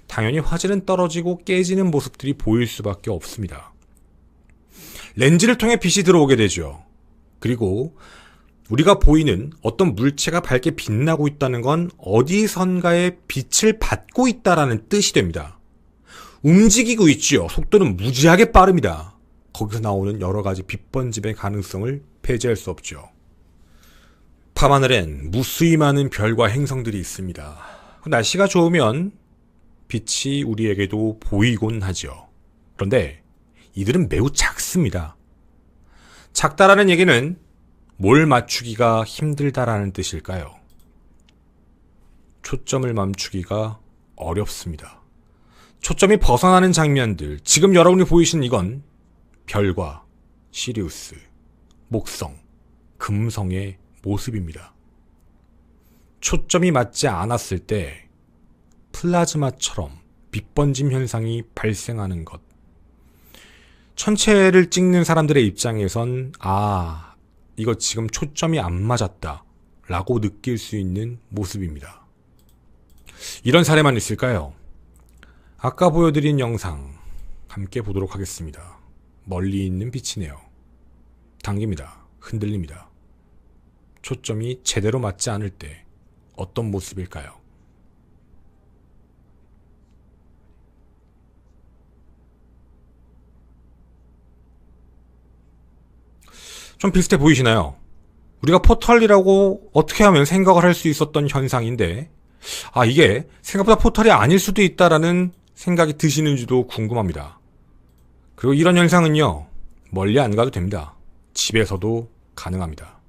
Speaker 1: 당연히 화질은 떨어지고 깨지는 모습들이 보일 수밖에 없습니다. 렌즈를 통해 빛이 들어오게 되죠. 그리고 우리가 보이는 어떤 물체가 밝게 빛나고 있다는 건 어디선가에 빛을 받고 있다라는 뜻이 됩니다. 움직이고 있지요. 속도는 무지하게 빠릅니다. 거기서 나오는 여러 가지 빛 번짐의 가능성을 배제할 수 없죠. 밤하늘엔 무수히 많은 별과 행성들이 있습니다. 날씨가 좋으면 빛이 우리에게도 보이곤 하죠. 그런데 이들은 매우 작습니다. 작다라는 얘기는 뭘 맞추기가 힘들다라는 뜻일까요? 초점을 멈추기가 어렵습니다. 초점이 벗어나는 장면들, 지금 여러분이 보이신 이건 별과 시리우스, 목성, 금성의 모습입니다. 초점이 맞지 않았을 때 플라즈마처럼 빛번짐 현상이 발생하는 것. 천체를 찍는 사람들의 입장에선 이거 지금 초점이 안 맞았다 라고 느낄 수 있는 모습입니다. 이런 사례만 있을까요? 아까 보여드린 영상 함께 보도록 하겠습니다. 멀리 있는 빛이네요. 당깁니다. 흔들립니다. 초점이 제대로 맞지 않을 때 어떤 모습일까요? 좀 비슷해 보이시나요? 우리가 포털이라고 어떻게 하면 생각을 할 수 있었던 현상인데 이게 생각보다 포털이 아닐 수도 있다라는 생각이 드시는지도 궁금합니다. 그리고 이런 현상은요, 멀리 안 가도 됩니다. 집에서도 가능합니다.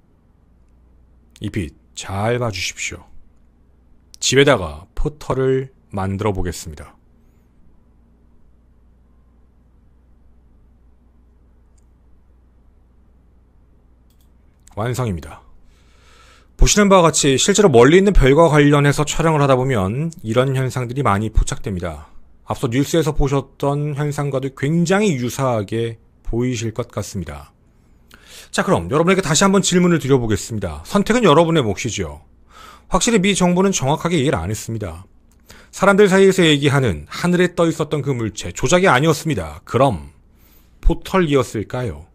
Speaker 1: 이 빛 잘 봐주십시오. 집에다가 포털을 만들어 보겠습니다. 완성입니다. 보시는 바와 같이 실제로 멀리 있는 별과 관련해서 촬영을 하다 보면 이런 현상들이 많이 포착됩니다. 앞서 뉴스에서 보셨던 현상과도 굉장히 유사하게 보이실 것 같습니다. 자, 그럼 여러분에게 다시 한번 질문을 드려보겠습니다. 선택은 여러분의 몫이죠. 확실히 미 정부는 정확하게 이해를 안 했습니다. 사람들 사이에서 얘기하는 하늘에 떠 있었던 그 물체 조작이 아니었습니다. 그럼 포털이었을까요?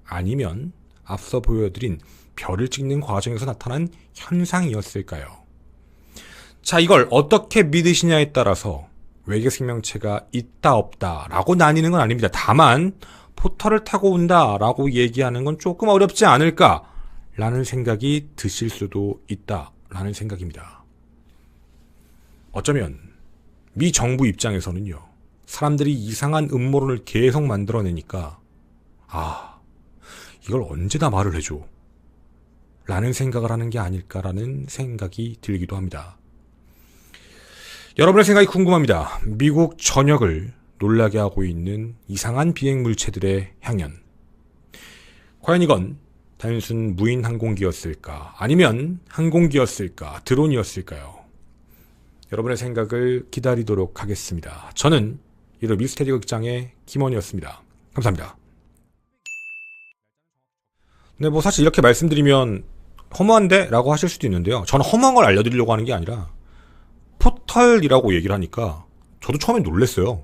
Speaker 1: 아니면 앞서 보여드린 별을 찍는 과정에서 나타난 현상이었을까요? 자, 이걸 어떻게 믿으시냐에 따라서 외계 생명체가 있다 없다 라고 나뉘는 건 아닙니다. 다만 포털을 타고 온다 라고 얘기하는 건 조금 어렵지 않을까 라는 생각이 드실 수도 있다 라는 생각입니다. 어쩌면 미 정부 입장에서는요, 사람들이 이상한 음모론을 계속 만들어내니까 이걸 언제 다 말을 해줘 라는 생각을 하는 게 아닐까라는 생각이 들기도 합니다. 여러분의 생각이 궁금합니다. 미국 전역을 놀라게 하고 있는 이상한 비행 물체들의 향연. 과연 이건 단순 무인 항공기였을까? 아니면 항공기였을까? 드론이었을까요? 여러분의 생각을 기다리도록 하겠습니다. 저는 이로 미스테리 극장의 김원이었습니다. 감사합니다. 네, 뭐 사실 이렇게 말씀드리면 허무한데? 라고 하실 수도 있는데요. 저는 허무한 걸 알려드리려고 하는 게 아니라 포털이라고 얘기를 하니까 저도 처음에 놀랐어요.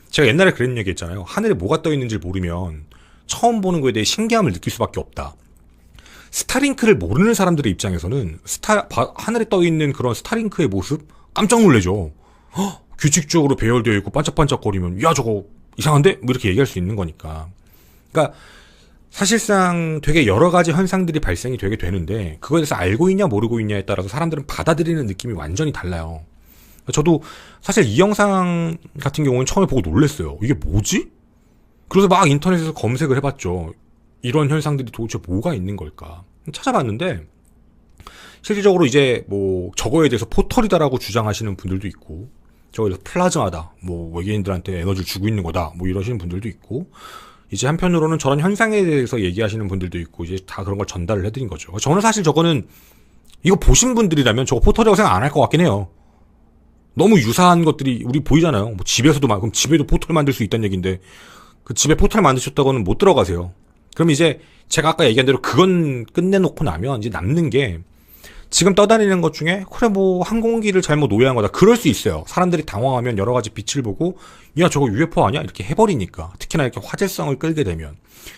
Speaker 1: 제가 옛날에 그런 얘기 했잖아요. 하늘에 뭐가 떠 있는지 모르면 처음 보는 거에 대해 신기함을 느낄 수밖에 없다. 스타링크를 모르는 사람들의 입장에서는 하늘에 떠 있는 그런 스타링크의 모습 깜짝 놀래죠. 규칙적으로 배열되어 있고 반짝반짝거리면 야 저거 이상한데? 뭐 이렇게 얘기할 수 있는 거니까. 그러니까 사실상 되게 여러 가지 현상들이 발생이 되게 되는데 그거에 대해서 알고 있냐 모르고 있냐에 따라서 사람들은 받아들이는 느낌이 완전히 달라요. 저도 사실 이 영상 같은 경우는 처음에 보고 놀랐어요. 이게 뭐지? 그래서 막 인터넷에서 검색을 해봤죠. 이런 현상들이 도대체 뭐가 있는 걸까? 찾아봤는데 실질적으로 이제 뭐 저거에 대해서 포털이다라고 주장하시는 분들도 있고 저거에 대해서 플라즈마다, 뭐 외계인들한테 에너지를 주고 있는 거다, 뭐 이러시는 분들도 있고 이제 한편으로는 저런 현상에 대해서 얘기하시는 분들도 있고 이제 다 그런 걸 전달을 해드린 거죠. 저는 사실 저거는 이거 보신 분들이라면 저거 포털이라고 생각 안 할 것 같긴 해요. 너무 유사한 것들이 우리 보이잖아요. 뭐 집에서도 그럼 집에도 포털 만들 수 있다는 얘기인데 그 집에 포털 만드셨다고는 못 들어가세요. 그럼 이제 제가 아까 얘기한 대로 그건 끝내놓고 나면 이제 남는 게 지금 떠다니는 것 중에 그래 뭐 항공기를 잘못 노예한 거다. 그럴 수 있어요. 사람들이 당황하면 여러 가지 빛을 보고 야 저거 UFO 아니야? 이렇게 해버리니까. 특히나 이렇게 화제성을 끌게 되면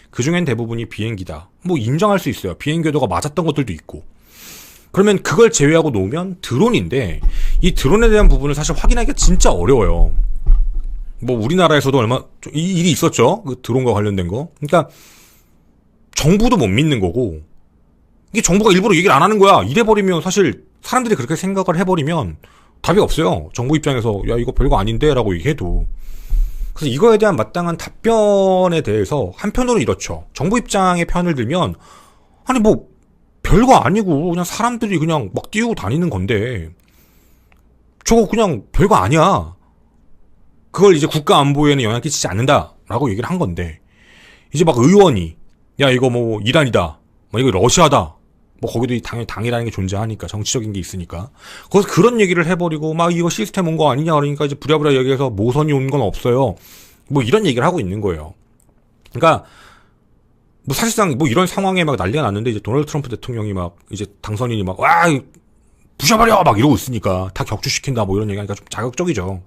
Speaker 1: 그중엔 대부분이 비행기다. 뭐 인정할 수 있어요. 비행 궤도가 맞았던 것들도 있고. 그러면 그걸 제외하고 놓으면 드론인데 이 드론에 대한 부분을 사실 확인하기가 진짜 어려워요. 뭐 우리나라에서도 얼마 이 일이 있었죠. 그 드론과 관련된 거. 그러니까 정부도 못 믿는 거고 이게 정부가 일부러 얘기를 안 하는 거야. 이래버리면 사실 사람들이 그렇게 생각을 해버리면 답이 없어요. 정부 입장에서 야 이거 별거 아닌데 라고 얘기해도. 그래서 이거에 대한 마땅한 답변에 대해서 한편으로는 이렇죠. 정부 입장의 편을 들면 아니 뭐 별거 아니고 그냥 사람들이 그냥 막 띄우고 다니는 건데 저거 그냥 별거 아니야. 그걸 이제 국가 안보에는 영향 끼치지 않는다라고 얘기를 한 건데 이제 막 의원이 야 이거 뭐 이란이다, 뭐 이거 러시아다, 뭐 거기도 당연히 당이라는 게 존재하니까 정치적인 게 있으니까 거기서 그런 얘기를 해버리고 막 이거 시스템 온 거 아니냐 그러니까 이제 부랴부랴 얘기해서 모선이 온 건 없어요. 뭐 이런 얘기를 하고 있는 거예요. 그러니까 뭐 사실상 뭐 이런 상황에 막 난리가 났는데 이제 도널드 트럼프 대통령이 막 이제 당선인이 막 와 부셔버려 막 이러고 있으니까 다 격추시킨다 뭐 이런 얘기하니까 좀 자극적이죠.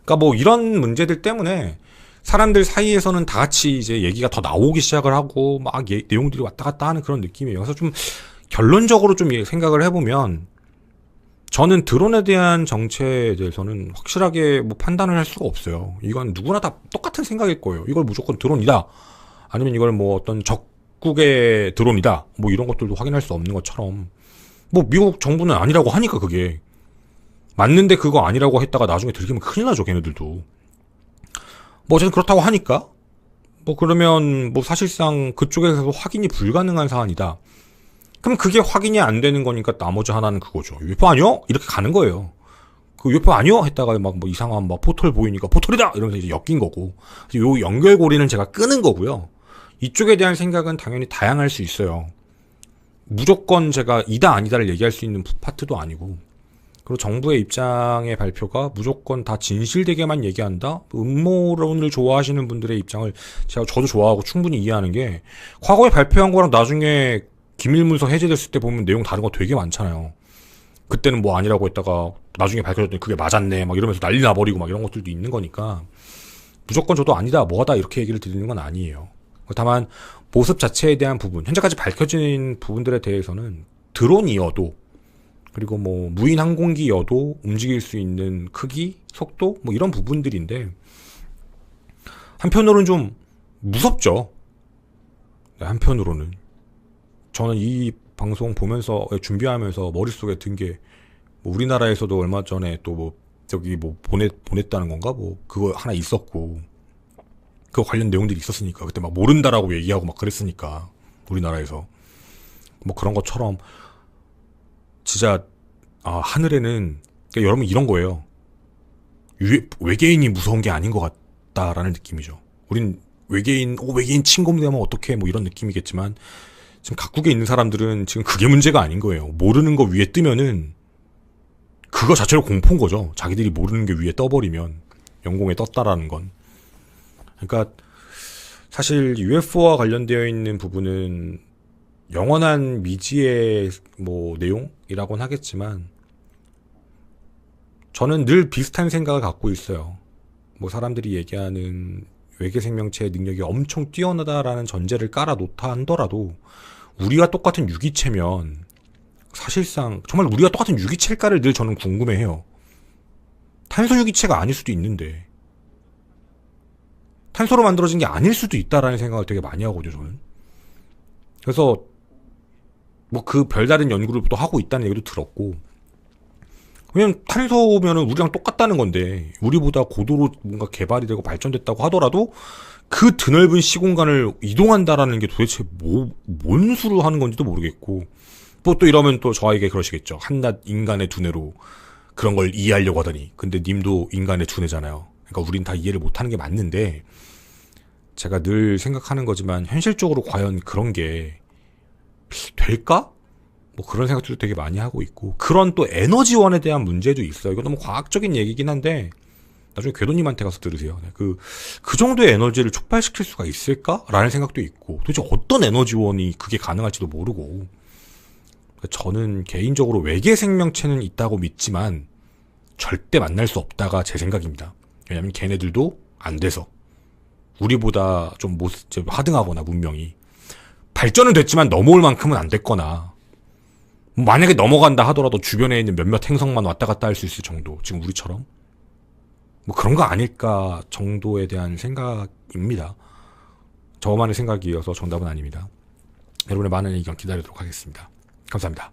Speaker 1: 그러니까 뭐 이런 문제들 때문에 사람들 사이에서는 다 같이 이제 얘기가 더 나오기 시작을 하고 막 내용들이 왔다 갔다 하는 그런 느낌이에요. 그래서 좀 결론적으로 좀 생각을 해보면 저는 드론에 대한 정체에 대해서는 확실하게 뭐 판단을 할 수가 없어요. 이건 누구나 다 똑같은 생각일 거예요. 이걸 무조건 드론이다. 아니면 이걸 뭐 어떤 적국의 드론이다. 뭐 이런 것들도 확인할 수 없는 것처럼 뭐 미국 정부는 아니라고 하니까 그게 맞는데 그거 아니라고 했다가 나중에 들키면 큰일 나죠. 걔네들도. 뭐 어쨌든 그렇다고 하니까 뭐 그러면 뭐 사실상 그쪽에서 확인이 불가능한 사안이다. 그럼 그게 확인이 안 되는 거니까 나머지 하나는 그거죠. UFO 아니요? 이렇게 가는 거예요. 그 UFO 아니요? 했다가 막 뭐 이상한 막 포털 보이니까 포털이다! 이러면서 이제 엮인 거고. 요 연결고리는 제가 끄는 거고요. 이쪽에 대한 생각은 당연히 다양할 수 있어요. 무조건 제가 이다 아니다를 얘기할 수 있는 파트도 아니고. 그리고 정부의 입장의 발표가 무조건 다 진실되게만 얘기한다? 음모론을 좋아하시는 분들의 입장을 저도 좋아하고 충분히 이해하는 게 과거에 발표한 거랑 나중에 기밀문서 해제됐을 때 보면 내용 다른 거 되게 많잖아요. 그때는 뭐 아니라고 했다가 나중에 밝혀졌더니 그게 맞았네 막 이러면서 난리 나버리고 막 이런 것들도 있는 거니까 무조건 저도 아니다 뭐하다 이렇게 얘기를 드리는 건 아니에요. 다만 모습 자체에 대한 부분, 현재까지 밝혀진 부분들에 대해서는 드론이어도 그리고 뭐 무인 항공기여도 움직일 수 있는 크기, 속도 뭐 이런 부분들인데 한편으로는 좀 무섭죠. 한편으로는 저는 이 방송 보면서 준비하면서 머릿속에 든 게 뭐 우리나라에서도 얼마 전에 또 뭐 저기 뭐 보냈다는 건가 뭐 그거 하나 있었고 그 관련 내용들이 있었으니까 그때 막 모른다라고 얘기하고 막 그랬으니까 우리나라에서 뭐 그런 것처럼 진짜 하늘에는 그러니까 여러분 이런 거예요. 외계인이 무서운 게 아닌 것 같다라는 느낌이죠. 우린 외계인 침공되면 어떡해 뭐 이런 느낌이겠지만 지금 각국에 있는 사람들은 지금 그게 문제가 아닌 거예요. 모르는 거 위에 뜨면은 그거 자체로 공포인 거죠. 자기들이 모르는 게 위에 떠버리면 영공에 떴다라는 건. 그러니까 사실 UFO와 관련되어 있는 부분은 영원한 미지의 뭐 내용이라고는 하겠지만 저는 늘 비슷한 생각을 갖고 있어요. 뭐 사람들이 얘기하는 외계 생명체의 능력이 엄청 뛰어나다라는 전제를 깔아놓다 하더라도 우리와 똑같은 유기체면 사실상 정말 우리가 똑같은 유기체일까를 늘 저는 궁금해해요. 탄소 유기체가 아닐 수도 있는데 탄소로 만들어진 게 아닐 수도 있다라는 생각을 되게 많이 하거든요, 저는. 그래서 뭐 그 별다른 연구를 또 하고 있다는 얘기도 들었고 왜냐면 탄소면은 우리랑 똑같다는 건데 우리보다 고도로 뭔가 개발이 되고 발전됐다고 하더라도 그 드넓은 시공간을 이동한다라는 게 도대체 뭔 수로 하는 건지도 모르겠고 또 이러면 또 저에게 그러시겠죠. 한낱 인간의 두뇌로 그런 걸 이해하려고 하더니 근데 님도 인간의 두뇌잖아요. 그러니까 우린 다 이해를 못하는 게 맞는데 제가 늘 생각하는 거지만 현실적으로 과연 그런 게 될까? 뭐 그런 생각들도 되게 많이 하고 있고 그런 또 에너지원에 대한 문제도 있어요. 이거 너무 과학적인 얘기긴 한데 나중에 궤도님한테 가서 들으세요. 그 정도의 에너지를 촉발시킬 수가 있을까? 라는 생각도 있고 도대체 어떤 에너지원이 그게 가능할지도 모르고 저는 개인적으로 외계 생명체는 있다고 믿지만 절대 만날 수 없다가 제 생각입니다. 왜냐면 걔네들도 안 돼서 우리보다 좀 하등하거나 문명이 발전은 됐지만 넘어올 만큼은 안 됐거나 만약에 넘어간다 하더라도 주변에 있는 몇몇 행성만 왔다 갔다 할 수 있을 정도 지금 우리처럼 뭐 그런 거 아닐까 정도에 대한 생각입니다. 저만의 생각이어서 정답은 아닙니다. 여러분의 많은 의견 기다리도록 하겠습니다. 감사합니다.